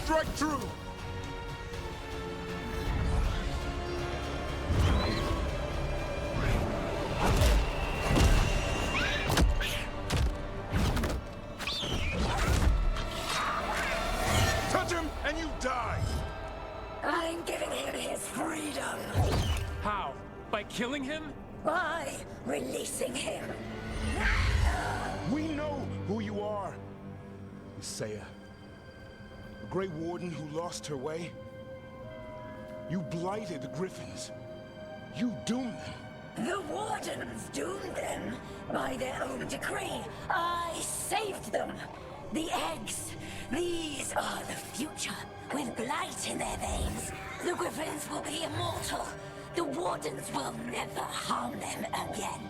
Strike true! Touch him and you die! I'm giving him his freedom! How? By killing him? By releasing him! We know who you are! Isaiah. The Grey Warden who lost her way. You blighted the Griffins. You doomed them. The Wardens doomed them by their own decree. I saved them. The eggs. These are the future. With blight in their veins, the Griffins will be immortal. The Wardens will never harm them again.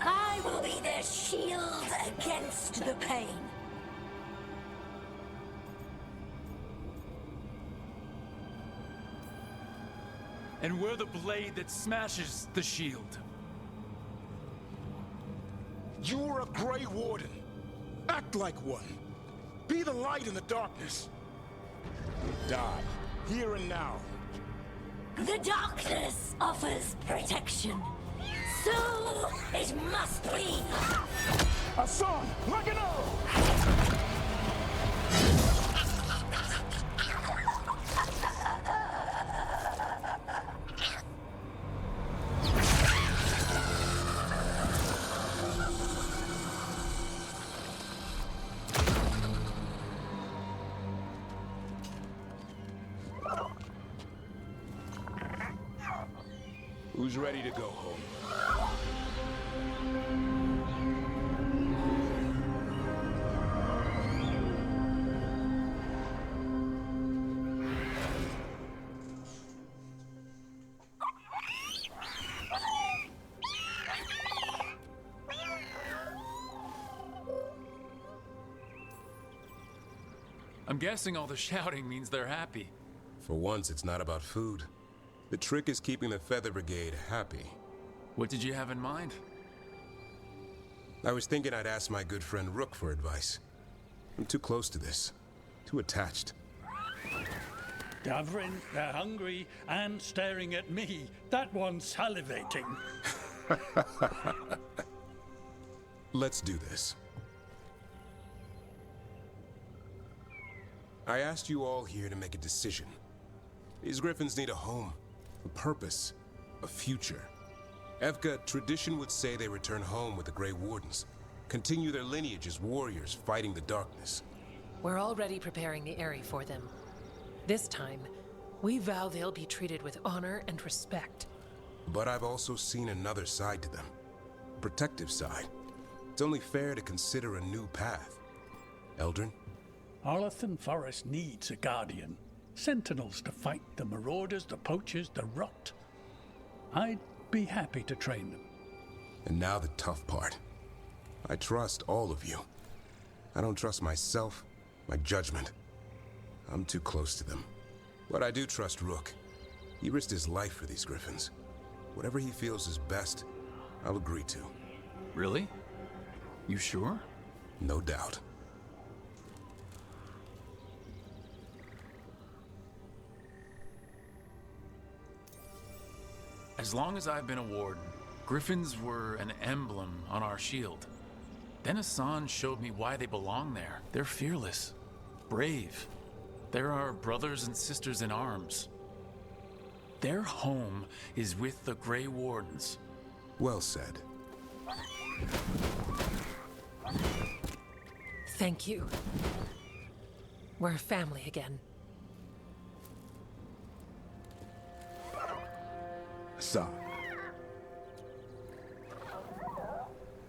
I will be their shield against the pain. And we're the blade that smashes the shield. You're a Grey Warden. Act like one. Be the light in the darkness. Die, here and now. The darkness offers protection. So it must be. Hassan, like an arrow! Who's ready to go home? I'm guessing all the shouting means they're happy. For once, it's not about food. The trick is keeping the Feather Brigade happy. What did you have in mind? I was thinking I'd ask my good friend Rook for advice. I'm too close to this. Too attached. Davrin, they're hungry and staring at me. That one's salivating. Let's do this. I asked you all here to make a decision. These Griffins need a home, a purpose, a future. Evka, tradition would say they return home with the Grey Wardens, continue their lineage as warriors fighting the darkness. We're already preparing the Eyrie for them. This time, we vow they'll be treated with honor and respect. But I've also seen another side to them. A protective side. It's only fair to consider a new path. Eldrin? Arlathan Forest needs a guardian. Sentinels to fight the marauders, the poachers, the rot. I'd be happy to train them. And now the tough part. I trust all of you. I don't trust myself, my judgment. I'm too close to them. But I do trust Rook. He risked his life for these Griffins. Whatever he feels is best, I'll agree to. Really? You sure? No doubt. As long as I've been a warden, Griffins were an emblem on our shield. Then Hassan showed me why they belong there. They're fearless, brave. They're our brothers and sisters in arms. Their home is with the Grey Wardens. Well said. Thank you. We're family again. Son.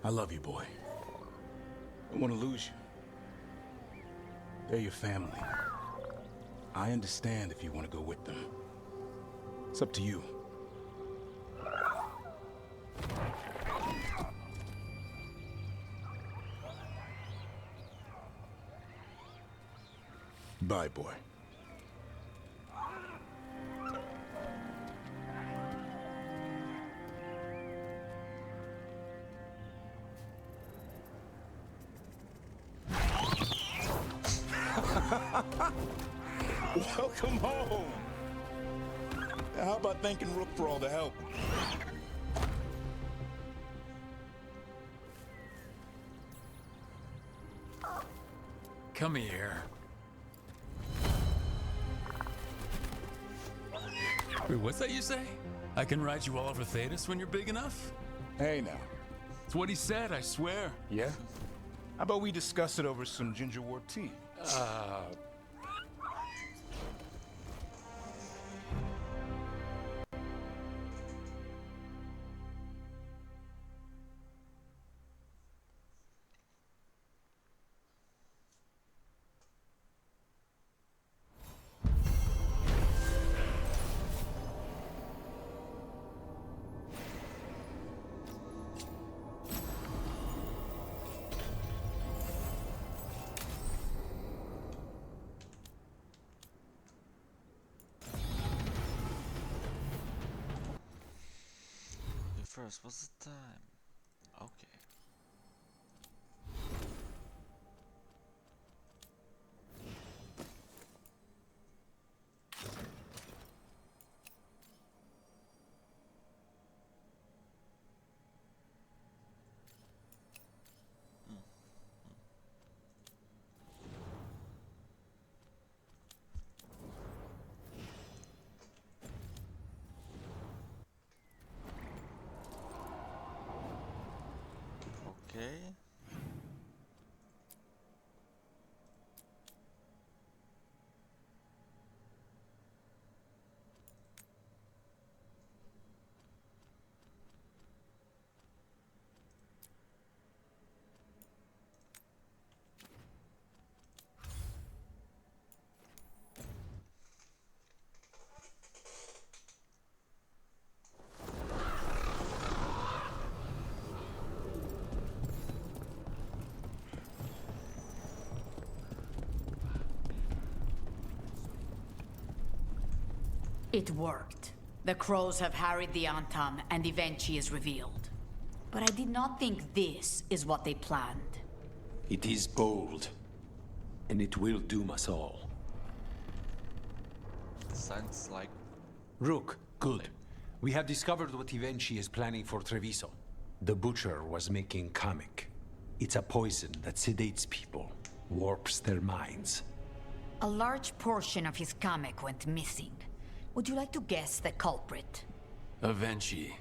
I love you, boy. I don't want to lose you. They're your family. I understand if you want to go with them. It's up to you. Bye, boy. Welcome home. How about thanking Rook for all the help? Come here. Wait, what's that you say? I can ride you all over Thetis when you're big enough? Hey, now. It's what he said, I swear. Yeah? How about we discuss it over some gingerwort tea? First, what's the time? Okay. Okay. It worked. The crows have harried the Antam, and Evenchi is revealed. But I did not think this is what they planned. It is bold, and it will doom us all. Sounds like... Rook, good. We have discovered what Evenchi is planning for Treviso. The Butcher was making Kamek. It's a poison that sedates people, warps their minds. A large portion of his Kamek went missing. Would you like to guess the culprit? Evenchi.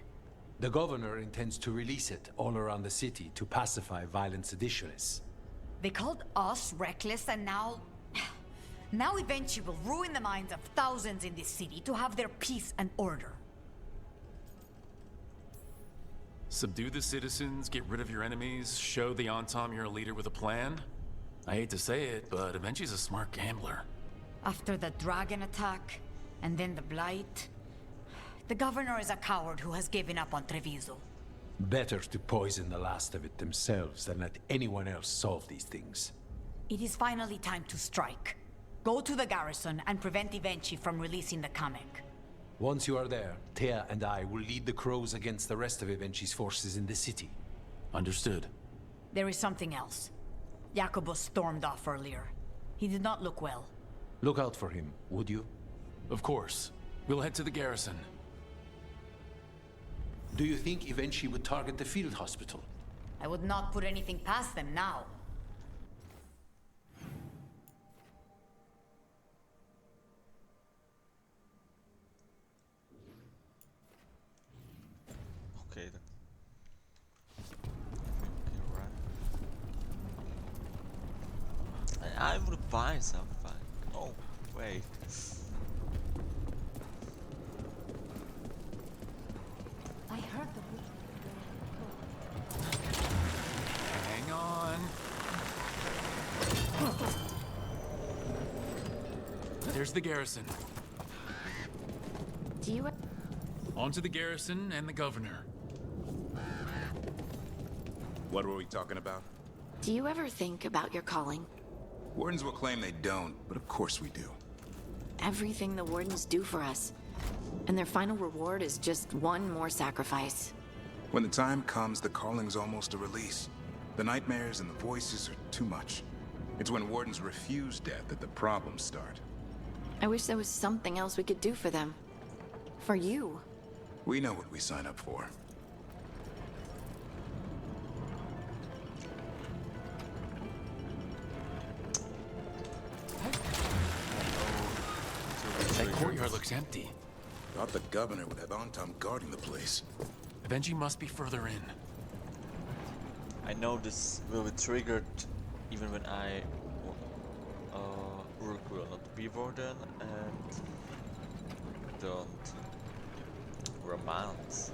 The governor intends to release it all around the city to pacify violent seditionists. They called us reckless, and now... Now Evenchi will ruin the minds of thousands in this city to have their peace and order. Subdue the citizens, get rid of your enemies, show the Antam you're a leader with a plan? I hate to say it, but Evenchi's a smart gambler. After the dragon attack, and then the blight... The governor is a coward who has given up on Treviso. Better to poison the last of it themselves than let anyone else solve these things. It is finally time to strike. Go to the garrison and prevent Evenchi from releasing the Kamek. Once you are there, Thea and I will lead the crows against the rest of Evenchi's forces in the city. Understood. There is something else. Jacobus stormed off earlier. He did not look well. Look out for him, would you? Of course. We'll head to the garrison. Do you think Evenchi would target the field hospital? I would not put anything past them now. Okay then. find something. Oh, wait. I heard the Hang on. There's the garrison. Do you... On to the garrison and the governor. What were we talking about? Do you ever think about your calling? Wardens will claim they don't, but of course we do. Everything the Wardens do for us. And their final reward is just one more sacrifice. When the time comes, the calling's almost a release. The nightmares and the voices are too much. It's when Wardens refuse death that the problems start. I wish there was something else we could do for them. For you. We know what we sign up for. That courtyard looks empty. Thought the governor would have Antam guarding the place. Eventually must be further in. I know this will be triggered even when I Rook will not be warden and don't romance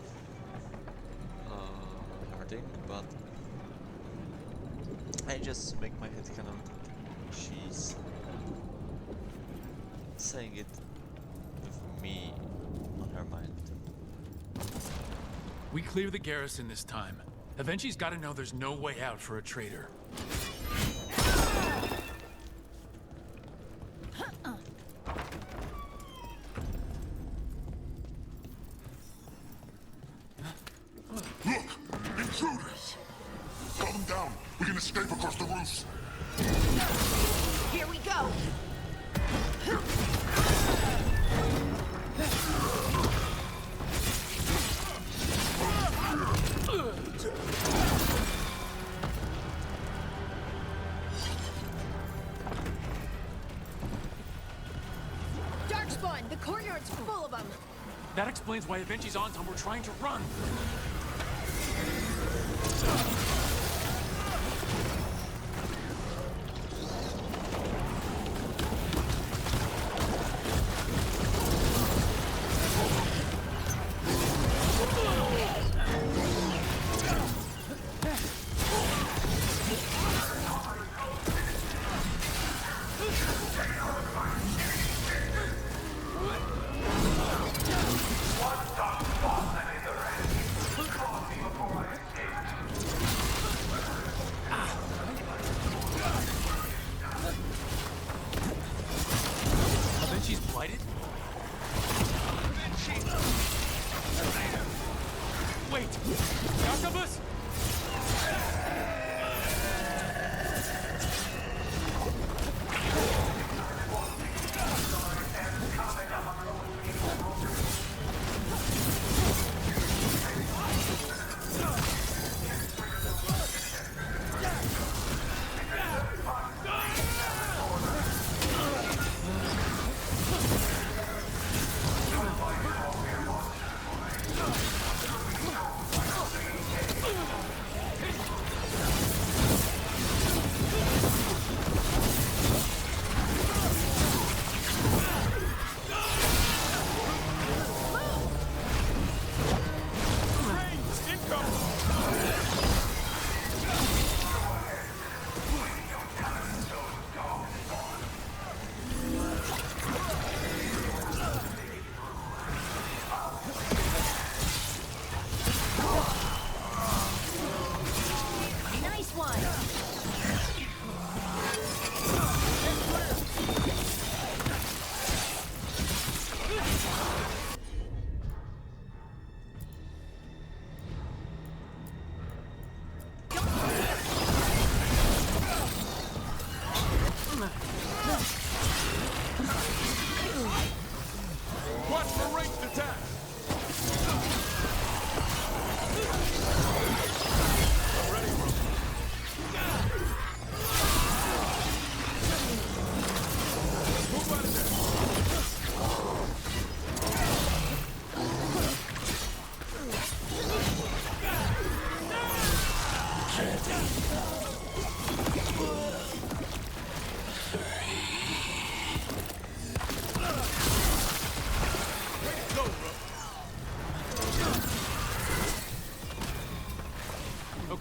hurting, but I just make my head canon. She's saying it with me on her mind. We clear the garrison this time. Eventually's gotta know there's no way out for a traitor. Look! Intruders! Cut them down! We can escape across the roofs! Here we go! Darkspawn! The courtyard's full of them! That explains why Avengers Antam were trying to run. Wait! Octopus!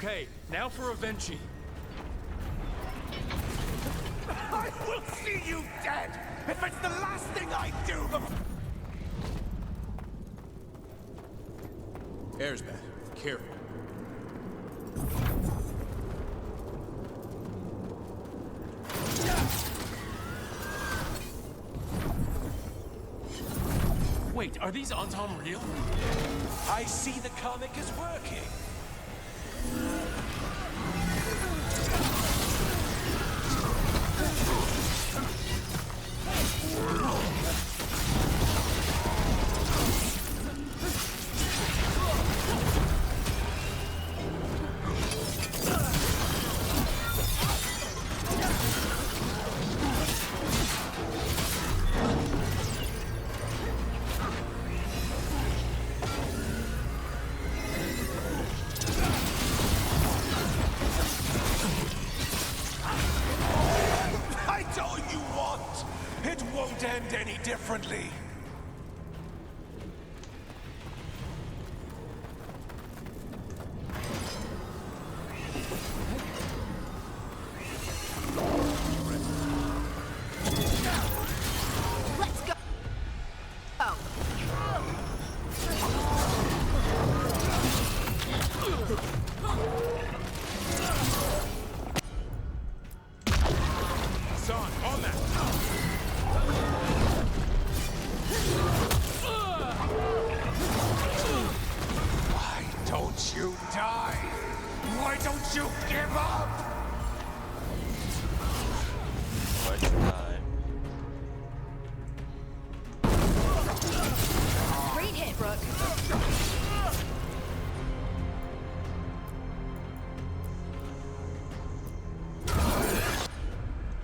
Okay, now for Avenchi. I will see you dead if it's the last thing I do before... Air's bad. Careful. Wait, are these Antom real? I see the comic is working. Fight all you want! It won't end any differently. Let's go. Oh. Son, on that! Why don't you die? Why don't you give up? Why'd you die? Great hit, Rook.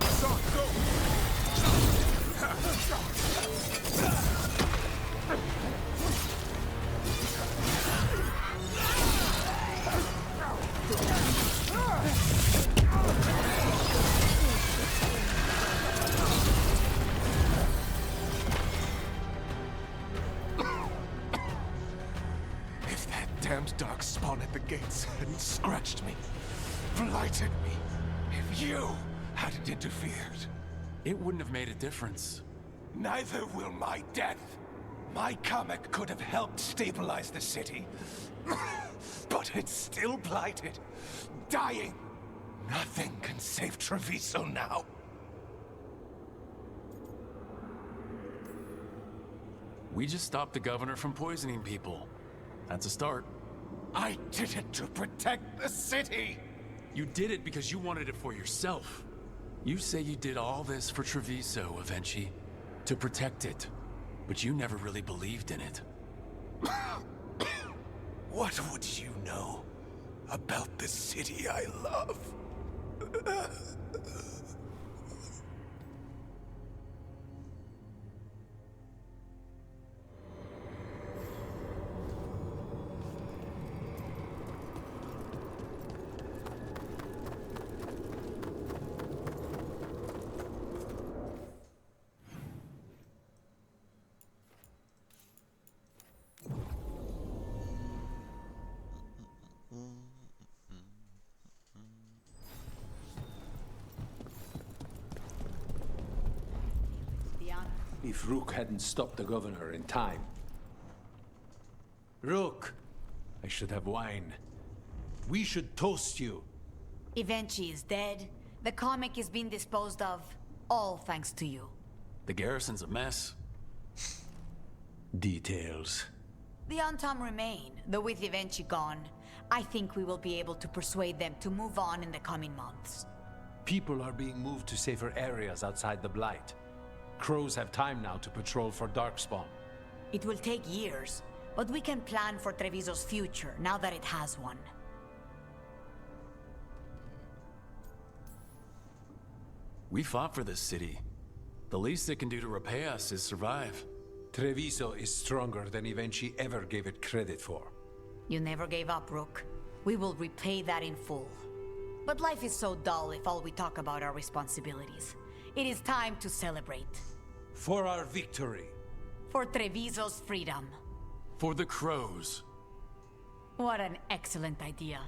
Son, go! If that damned dark spawn at the gates hadn't scratched me, blighted me, if you hadn't interfered, It wouldn't have made a difference. neither will my death. My comic could have helped stabilize the city, but it's still blighted, dying. Nothing can save Treviso now. We just stopped the governor from poisoning people. That's a start. I did it to protect the city! You did it because you wanted it for yourself. You say you did all this for Treviso, Avenchi, to protect it. But you never really believed in it. What would you know about the city I love? If Rook hadn't stopped the governor in time. Rook! I should have wine. We should toast you. Evenchi is dead. The comic is being disposed of. All thanks to you. The garrison's a mess. Details. The Antom remain, though with Evenchi gone, I think we will be able to persuade them to move on in the coming months. People are being moved to safer areas outside the Blight. Crows have time now to patrol for Darkspawn. It will take years, but we can plan for Treviso's future now that it has one. We fought for this city. The least it can do to repay us is survive. Treviso is stronger than Evenchi ever gave it credit for. You never gave up, Rook. We will repay that in full. But life is so dull if all we talk about are responsibilities. It is time to celebrate. For our victory. For Treviso's freedom. For the crows. What an excellent idea.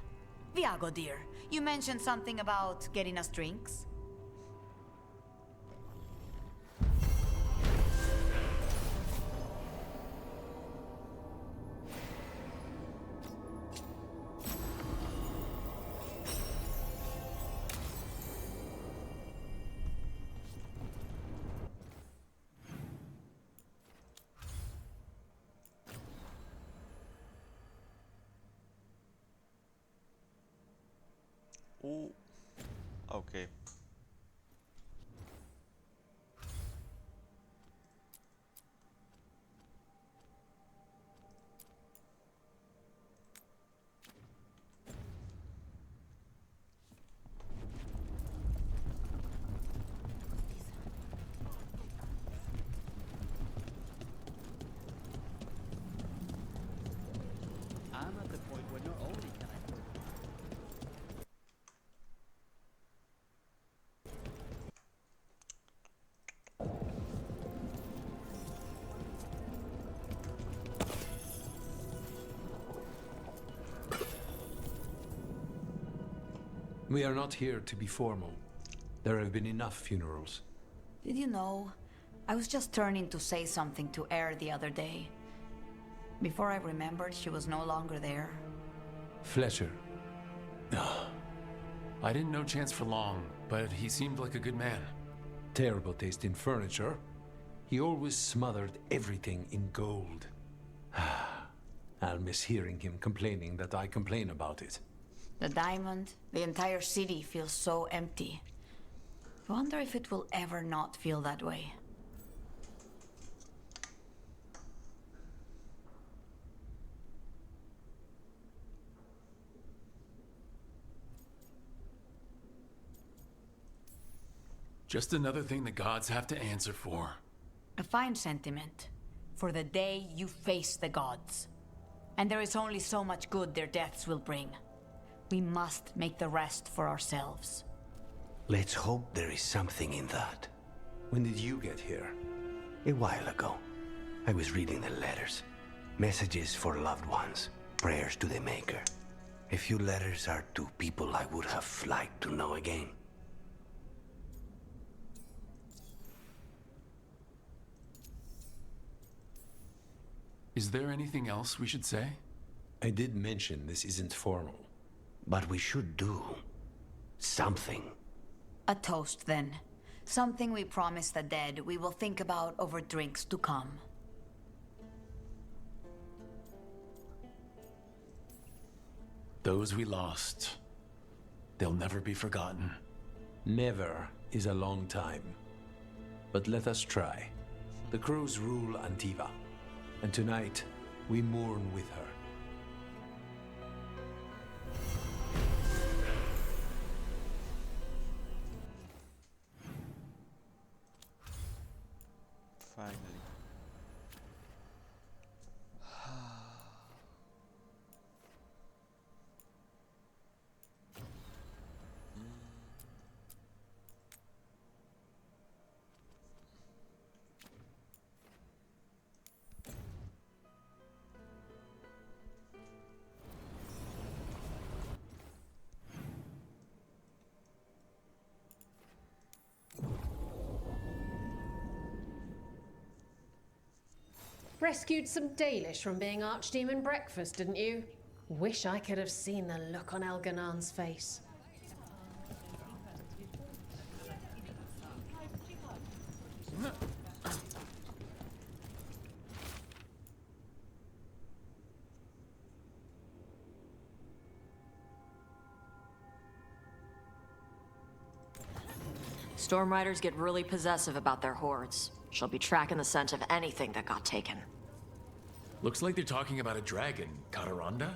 Viago, dear, you mentioned something about getting us drinks. Ooh. Okay. I'm at the point where not only can I We are not here to be formal. There have been enough funerals. Did you know? I was just turning to say something to Air the other day. Before I remembered, she was no longer there. Fletcher. I didn't know Chance for long, but he seemed like a good man. Terrible taste in furniture. He always smothered everything in gold. I'll miss hearing him complaining that I complain about it. The diamond, the entire city feels so empty. I wonder if it will ever not feel that way. Just another thing the gods have to answer for. A fine sentiment. For the day you face the gods. And there is only so much good their deaths will bring. We must make the rest for ourselves. Let's hope there is something in that. When did you get here? A while ago. I was reading the letters. Messages for loved ones. Prayers to the Maker. A few letters are to people I would have liked to know again. Is there anything else we should say? I did mention this isn't formal. But we should do something. A toast, then. Something we promise the dead we will think about over drinks to come. Those we lost. They'll never be forgotten. Never is a long time. But let us try. The crows rule Antiva. And tonight, we mourn with her. Finally. Rescued some Dalish from being Archdemon breakfast, didn't you? Wish I could have seen the look on Elganan's face. Storm Riders get really possessive about their hordes. She'll be tracking the scent of anything that got taken. Looks like they're talking about a dragon, Cataranda?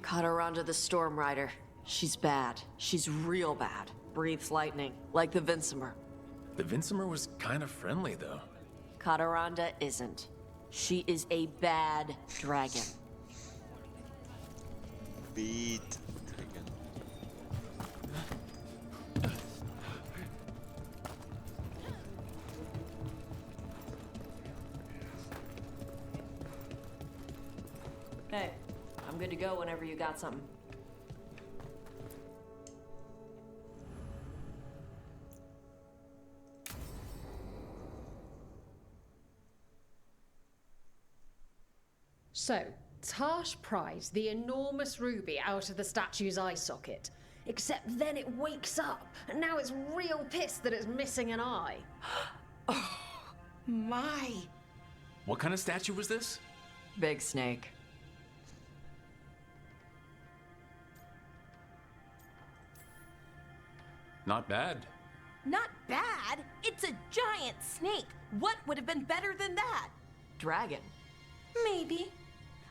Cataranda the Storm Rider. She's bad. She's real bad. Breathes lightning, like the Vincimer. The Vincimer was kind of friendly, though. Cataranda isn't. She is a bad dragon. Beat dragon. Hey, I'm good to go whenever you got something. So, Tarsh pries the enormous ruby out of the statue's eye socket. Except then it wakes up, and now it's real pissed that it's missing an eye. Oh, my. What kind of statue was this? Big snake. Not bad. Not bad. It's a giant snake. What would have been better than that? Dragon. Maybe.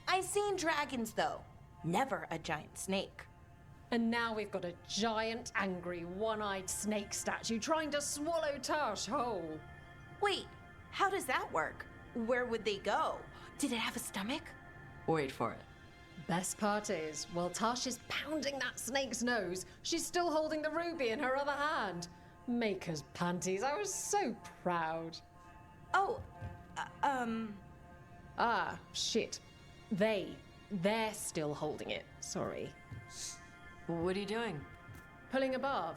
I've seen dragons, though. Never a giant snake. And now we've got a giant, angry, one-eyed snake statue trying to swallow Tarsh whole. Wait, how does that work? Where would they go? Did it have a stomach? Wait for it. Best part is, while Tarsh is pounding that snake's nose, she's still holding the ruby in her other hand. Maker's panties, I was so proud. Oh, Ah, shit. They're still holding it. Sorry. What are you doing? Pulling a barv.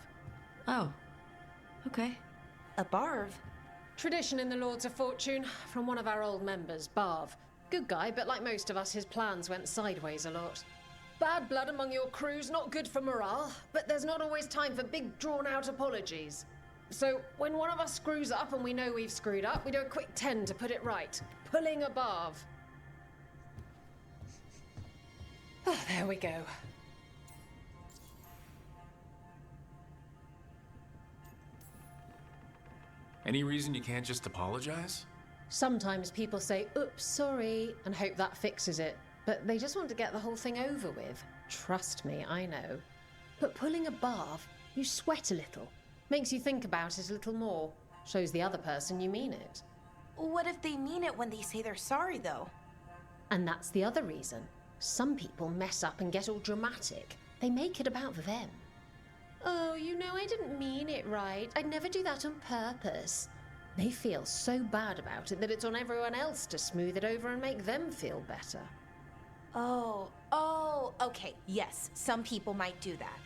Oh. Okay. A barv? Tradition in the Lords of Fortune, from one of our old members, Barv. Good guy, but like most of us, his plans went sideways a lot. Bad blood among your crew's not good for morale, but there's not always time for big, drawn-out apologies. So, when one of us screws up and we know we've screwed up, we do a quick 10 to put it right. Pulling a barv. Oh, there we go. Any reason you can't just apologize? Sometimes people say, oops, sorry, and hope that fixes it. But they just want to get the whole thing over with. Trust me, I know. But pulling a barv, you sweat a little. Makes you think about it a little more. Shows the other person you mean it. What if they mean it when they say they're sorry, though? And that's the other reason. Some people mess up and get all dramatic. They make it about them. Oh, you know, I didn't mean it right. I'd never do that on purpose. They feel so bad about it that it's on everyone else to smooth it over and make them feel better. Oh, okay. Yes, some people might do that.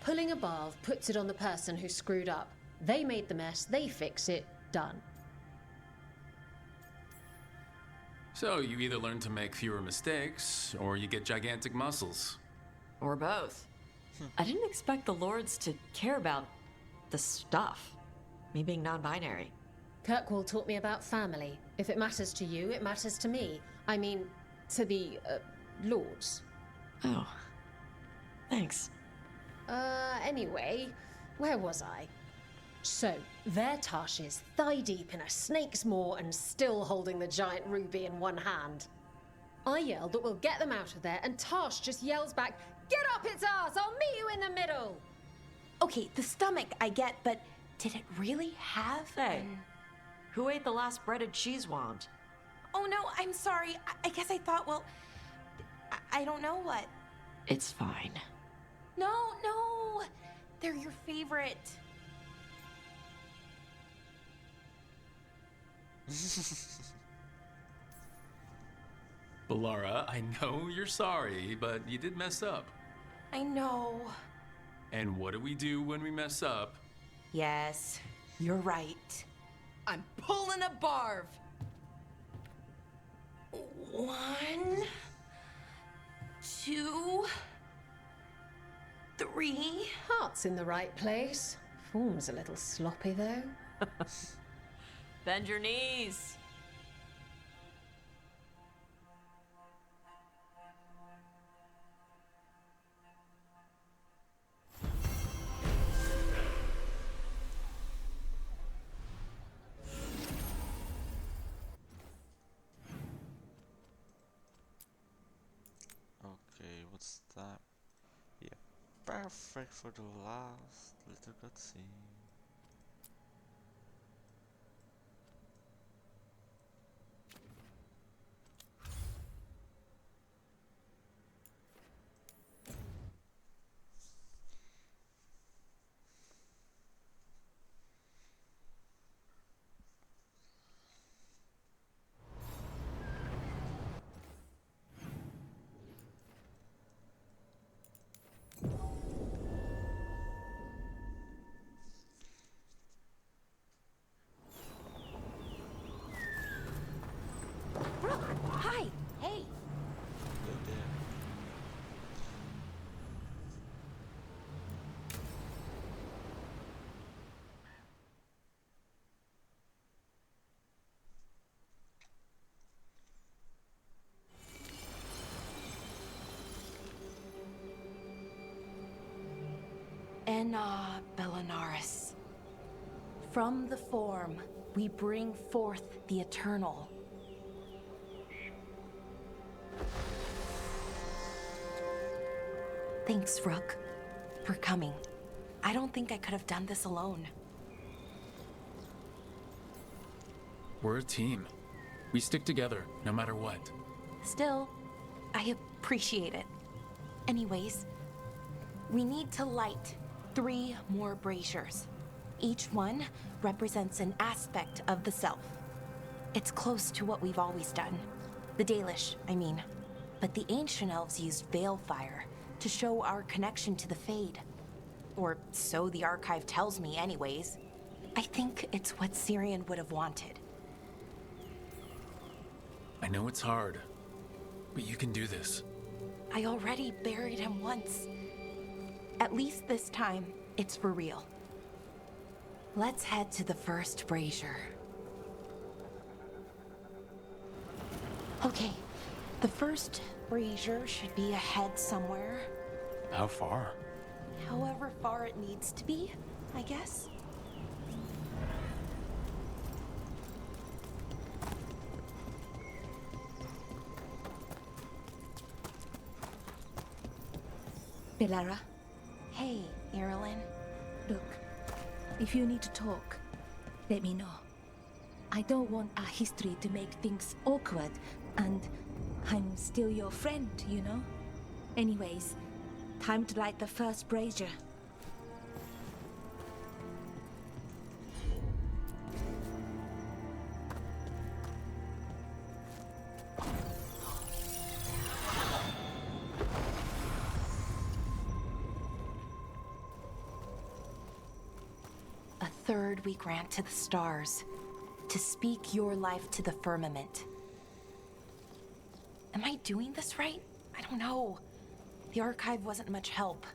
Pulling a barv puts it on the person who screwed up. They made the mess, they fix it, done. So you either learn to make fewer mistakes, or you get gigantic muscles. Or both. I didn't expect the Lords to care about the stuff. Me being non-binary. Kirkwall taught me about family. If it matters to you, it matters to me. I mean, to the, Lords. Oh. Thanks. Anyway, where was I? So, there Tarsh is, thigh-deep in a snake's maw and still holding the giant ruby in one hand. I yelled that we'll get them out of there, and Tarsh just yells back, "Get up its ass! I'll meet you in the middle!" Okay, the stomach I get, but did it really have... Hey, who ate the last breaded cheese wand? Oh no, I'm sorry. I guess I thought, well... I don't know what. It's fine. No, they're your favorite. Balara, I know you're sorry, but you did mess up. I know. And what do we do when we mess up? Yes, you're right. I'm pulling a barv. 1, 2, 3. Heart's in the right place. Form's a little sloppy, though. Bend your knees. Okay, what's that? Yeah, perfect for the last little cutscene. Vena Bellinaris. From the form, we bring forth the eternal. Thanks, Rook, for coming. I don't think I could have done this alone. We're a team. We stick together, no matter what. Still, I appreciate it. Anyways, we need to light 3 more braziers. Each one represents an aspect of the self. It's close to what we've always done. The Dalish, I mean. But the ancient elves used Veilfire to show our connection to the Fade. Or so the archive tells me anyways. I think it's what Syrian would have wanted. I know it's hard, but you can do this. I already buried him once. At least this time, it's for real. Let's head to the first brazier. Okay, the first brazier should be ahead somewhere. How far? However far it needs to be, I guess. Belara, Hey, Irilyn. look, if you need to talk, let me know. I don't want our history to make things awkward, and I'm still your friend, you know? Anyways, time to light the first brazier. A third we grant to the stars, to speak your life to the firmament. Am I doing this right? I don't know. The archive wasn't much help.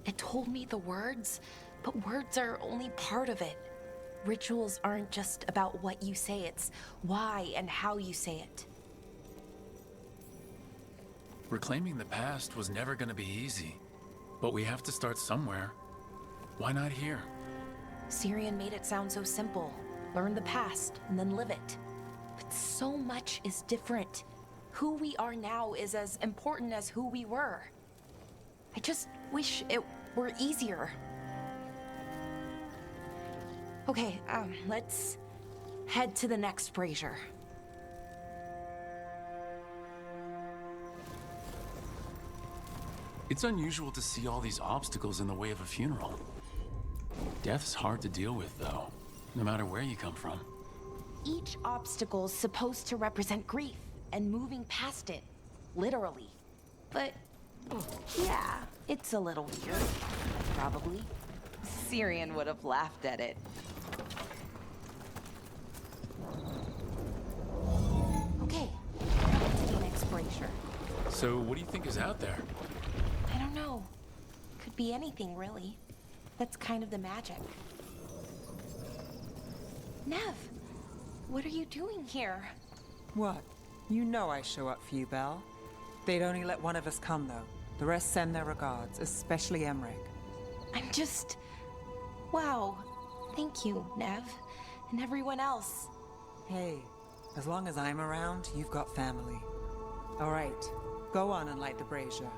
It told me the words, but words are only part of it. Rituals aren't just about what you say, it's why and how you say it. Reclaiming the past was never going to be easy, but we have to start somewhere. Why not here? Syrian made it sound so simple. Learn the past and then live it. But so much is different. Who we are now is as important as who we were. I just wish it were easier. Okay, let's head to the next brazier. It's unusual to see all these obstacles in the way of a funeral. Death's hard to deal with, though, no matter where you come from. Each obstacle's supposed to represent grief and moving past it, literally. But, yeah, it's a little weird, probably. Syrian would have laughed at it. Okay, to the next brazier. So, what do you think is out there? I don't know. Could be anything, really. That's kind of the magic. Nev, what are you doing here? What? You know I show up for you, Belle. They'd only let one of us come, though. The rest send their regards, especially Emmerich. I'm just... Wow. Thank you, Nev. And everyone else. Hey, as long as I'm around, you've got family. All right, go on and light the brazier.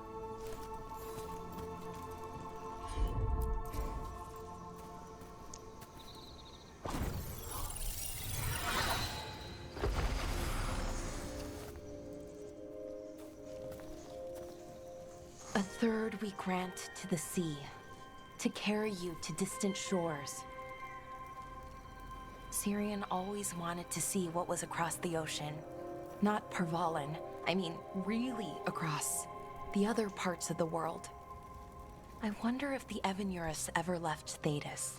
A third we grant to the sea, to carry you to distant shores. Syrian always wanted to see what was across the ocean. Not Pervalin, I mean really across. The other parts of the world. I wonder if the Evanurus ever left Thetis.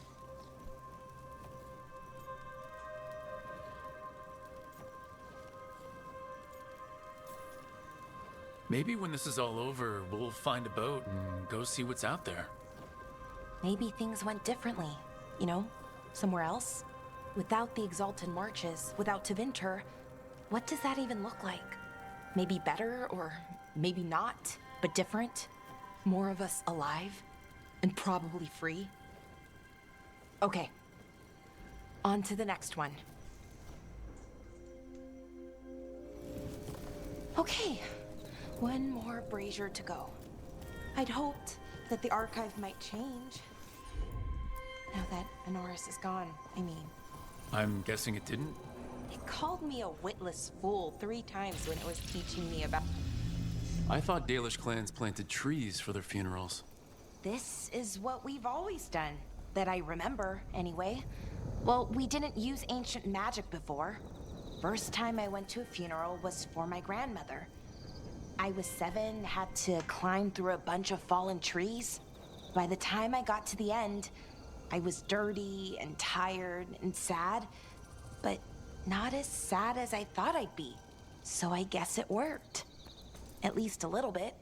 Maybe when this is all over, we'll find a boat and go see what's out there. Maybe things went differently, you know, somewhere else. Without the Exalted Marches, without Tevinter, what does that even look like? Maybe better, or maybe not, but different? More of us alive? and probably free. Okay. On to the next one. Okay. One more brazier to go. I'd hoped that the archive might change. Now that Honoris is gone, I mean. I'm guessing it didn't? It called me a witless fool 3 times when it was teaching me about... I thought Dalish clans planted trees for their funerals. This is what we've always done. That I remember, anyway. Well, we didn't use ancient magic before. First time I went to a funeral was for my grandmother. I was 7, had to climb through a bunch of fallen trees. By the time I got to the end, I was dirty and tired and sad, but not as sad as I thought I'd be. So I guess it worked. At least a little bit.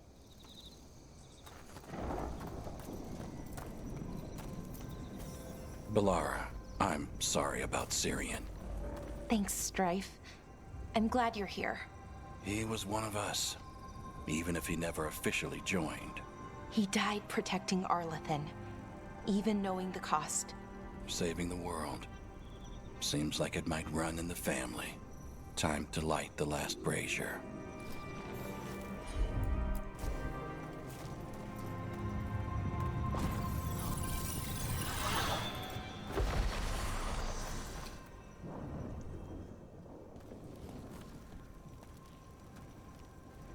Balara, I'm sorry about Syrian. Thanks, Strife. I'm glad you're here. He was one of us, even if he never officially joined. He died protecting Arlathan, even knowing the cost. Saving the world. Seems like it might run in the family. Time to light the last brazier.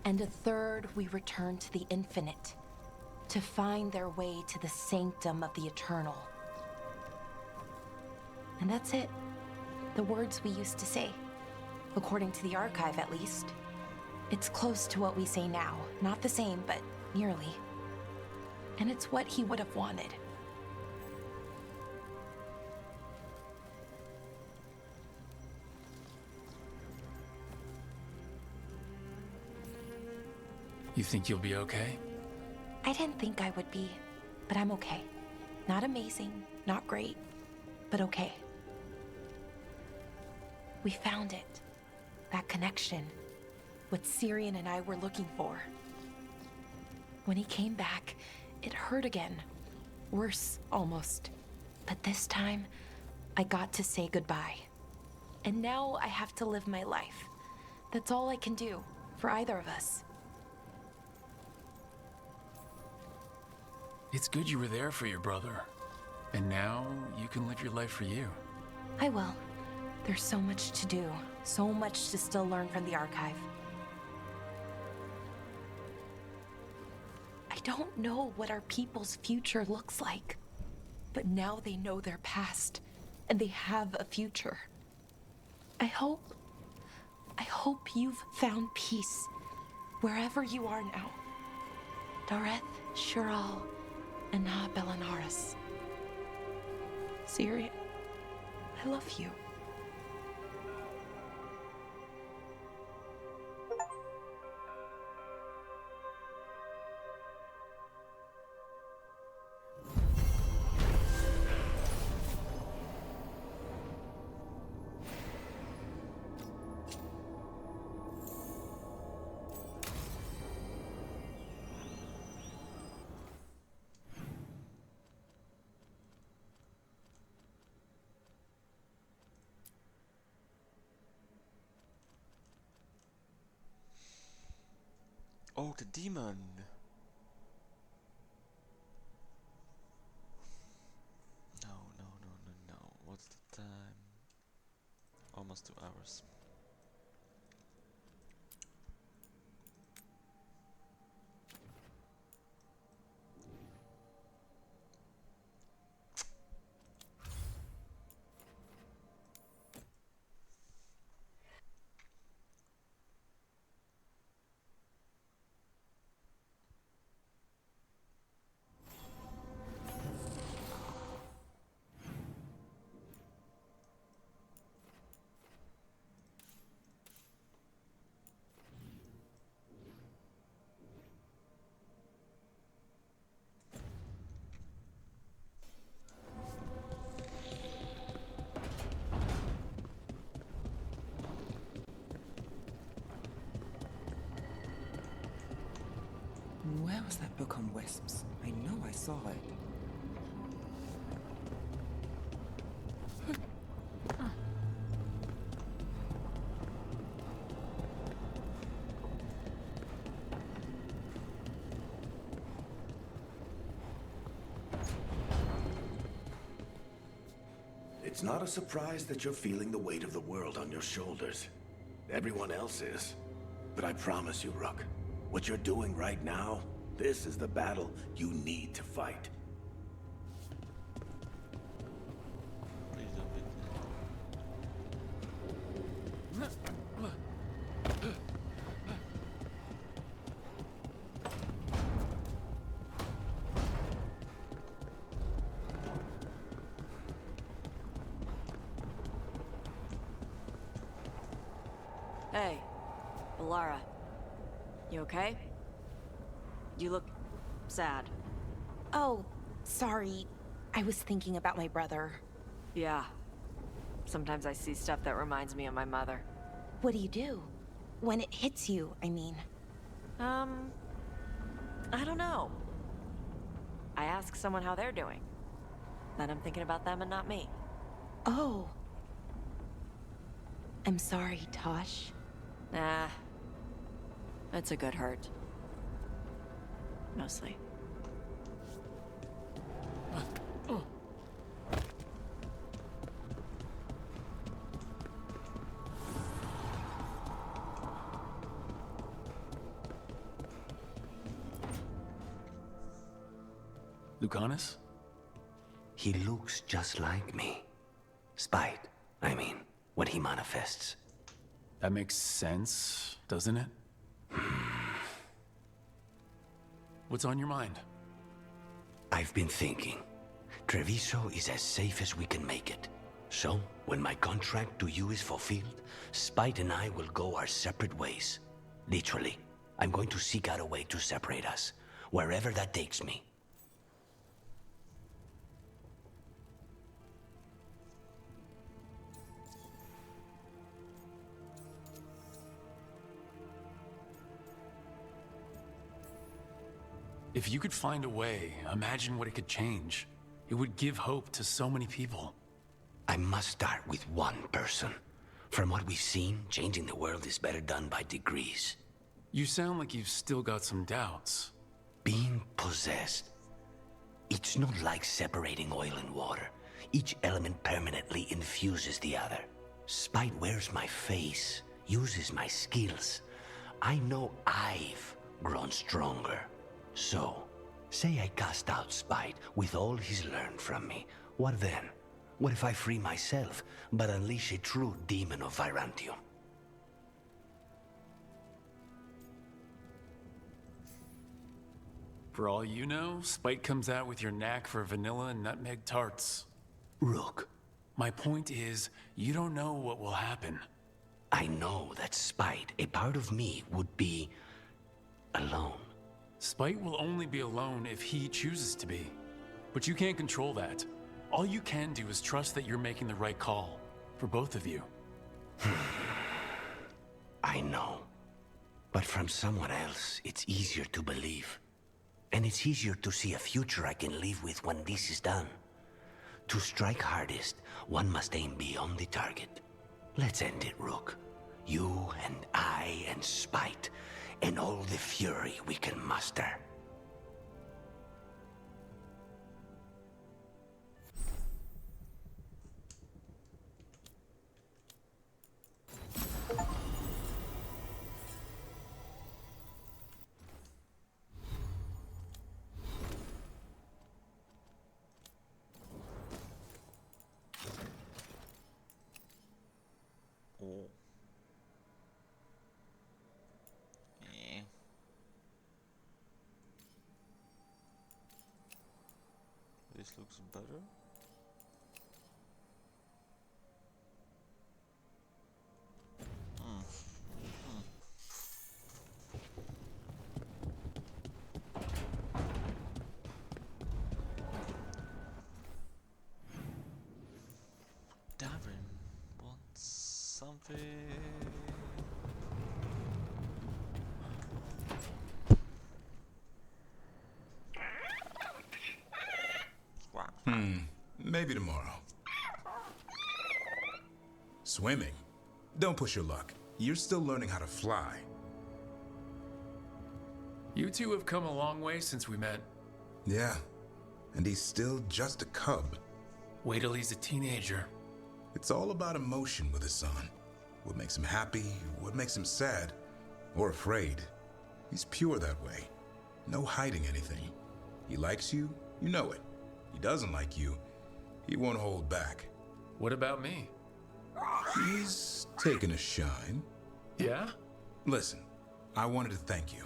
And a third we return to the infinite, to find their way to the sanctum of the eternal. And that's it. The words we used to say. According to the archive, at least. It's close to what we say now. Not the same, but nearly. And it's what he would have wanted. You think you'll be okay? I didn't think I would be, but I'm okay. Not amazing, not great, but okay. We found it. That connection. What Syrian and I were looking for. When he came back, it hurt again. Worse, almost. But this time, I got to say goodbye. And now I have to live my life. That's all I can do, for either of us. It's good you were there for your brother. And now you can live your life for you. I will. There's so much to do, so much to still learn from the archive. I don't know what our people's future looks like, but now they know their past, and they have a future. I hope you've found peace, wherever you are now. Dareth, Shural, and Na Belanaris. Syrian, I love you. Oh, the demon! No. What's the time? Almost 2 hours. Where was that book on wisps? I know I saw it. It's not a surprise that you're feeling the weight of the world on your shoulders. Everyone else is. But I promise you, Rook, what you're doing right now, this is the battle you need to fight. Hey, Alara. You okay? You look sad. Oh, sorry. I was thinking about my brother. Yeah. Sometimes I see stuff that reminds me of my mother. What do you do? When it hits you, I mean. I don't know. I ask someone how they're doing. Then I'm thinking about them and not me. Oh. I'm sorry, Tosh. Nah. It's a good hurt. Mostly. Lucanus? He looks just like me. Spite, I mean, when he manifests. That makes sense, doesn't it? What's on your mind? I've been thinking. Treviso is as safe as we can make it. So, when my contract to you is fulfilled, Spite and I will go our separate ways. Literally. I'm going to seek out a way to separate us, wherever that takes me. If you could find a way, imagine what it could change. It would give hope to so many people. I must start with one person. From what we've seen, changing the world is better done by degrees. You sound like you've still got some doubts. Being possessed. It's not like separating oil and water. Each element permanently infuses the other. Spite wears my face, uses my skills. I know I've grown stronger. So, say I cast out Spite with all he's learned from me. What then? What if I free myself, but unleash a true demon of Virantium? For all you know, Spite comes out with your knack for vanilla and nutmeg tarts. Rook. My point is, you don't know what will happen. I know that Spite, a part of me, would be alone. Spite will only be alone if he chooses to be. But you can't control that. All you can do is trust that you're making the right call. For both of you. I know. But from someone else, it's easier to believe. And it's easier to see a future I can live with when this is done. To strike hardest, one must aim beyond the target. Let's end it, Rook. You and I and Spite, and all the fury we can muster. Oh. Yeah. This looks better. Darren wants something. Maybe tomorrow. Swimming? Don't push your luck. You're still learning how to fly. You two have come a long way since we met. Yeah, and he's still just a cub. Wait till he's a teenager. It's all about emotion with his son. What makes him happy, what makes him sad, or afraid. He's pure that way. No hiding anything. He likes you, you know it. He doesn't like you, he won't hold back. What about me? He's taken a shine. Yeah? Listen, I wanted to thank you.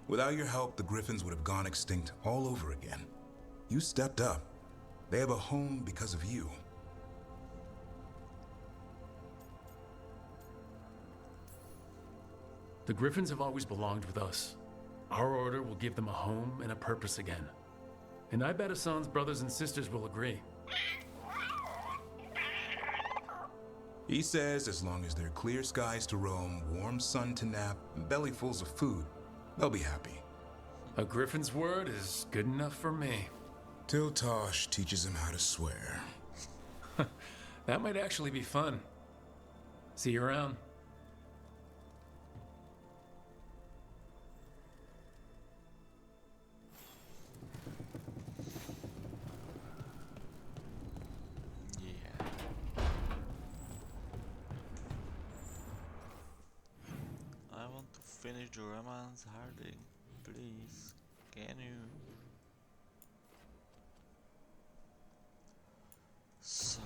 Without your help, the Griffins would have gone extinct all over again. You stepped up. They have a home because of you. The Griffins have always belonged with us. Our order will give them a home and a purpose again. And I bet Hassan's brothers and sisters will agree. He says as long as there are clear skies to roam, warm sun to nap, and bellyfuls of food, they'll be happy. A Griffin's word is good enough for me. Till Tosh teaches him how to swear. That might actually be fun. See you around. Finish the romance, Harding. Please, can you? So.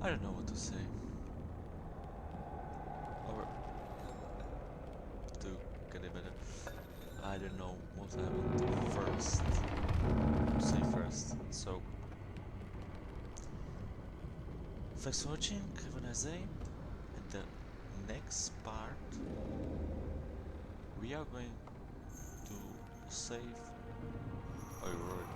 I don't know what to say. Or to get it better, I don't know what I want first. To say first. So, thanks for watching. Have a nice day. And the next part, we are going to save. Oh, you already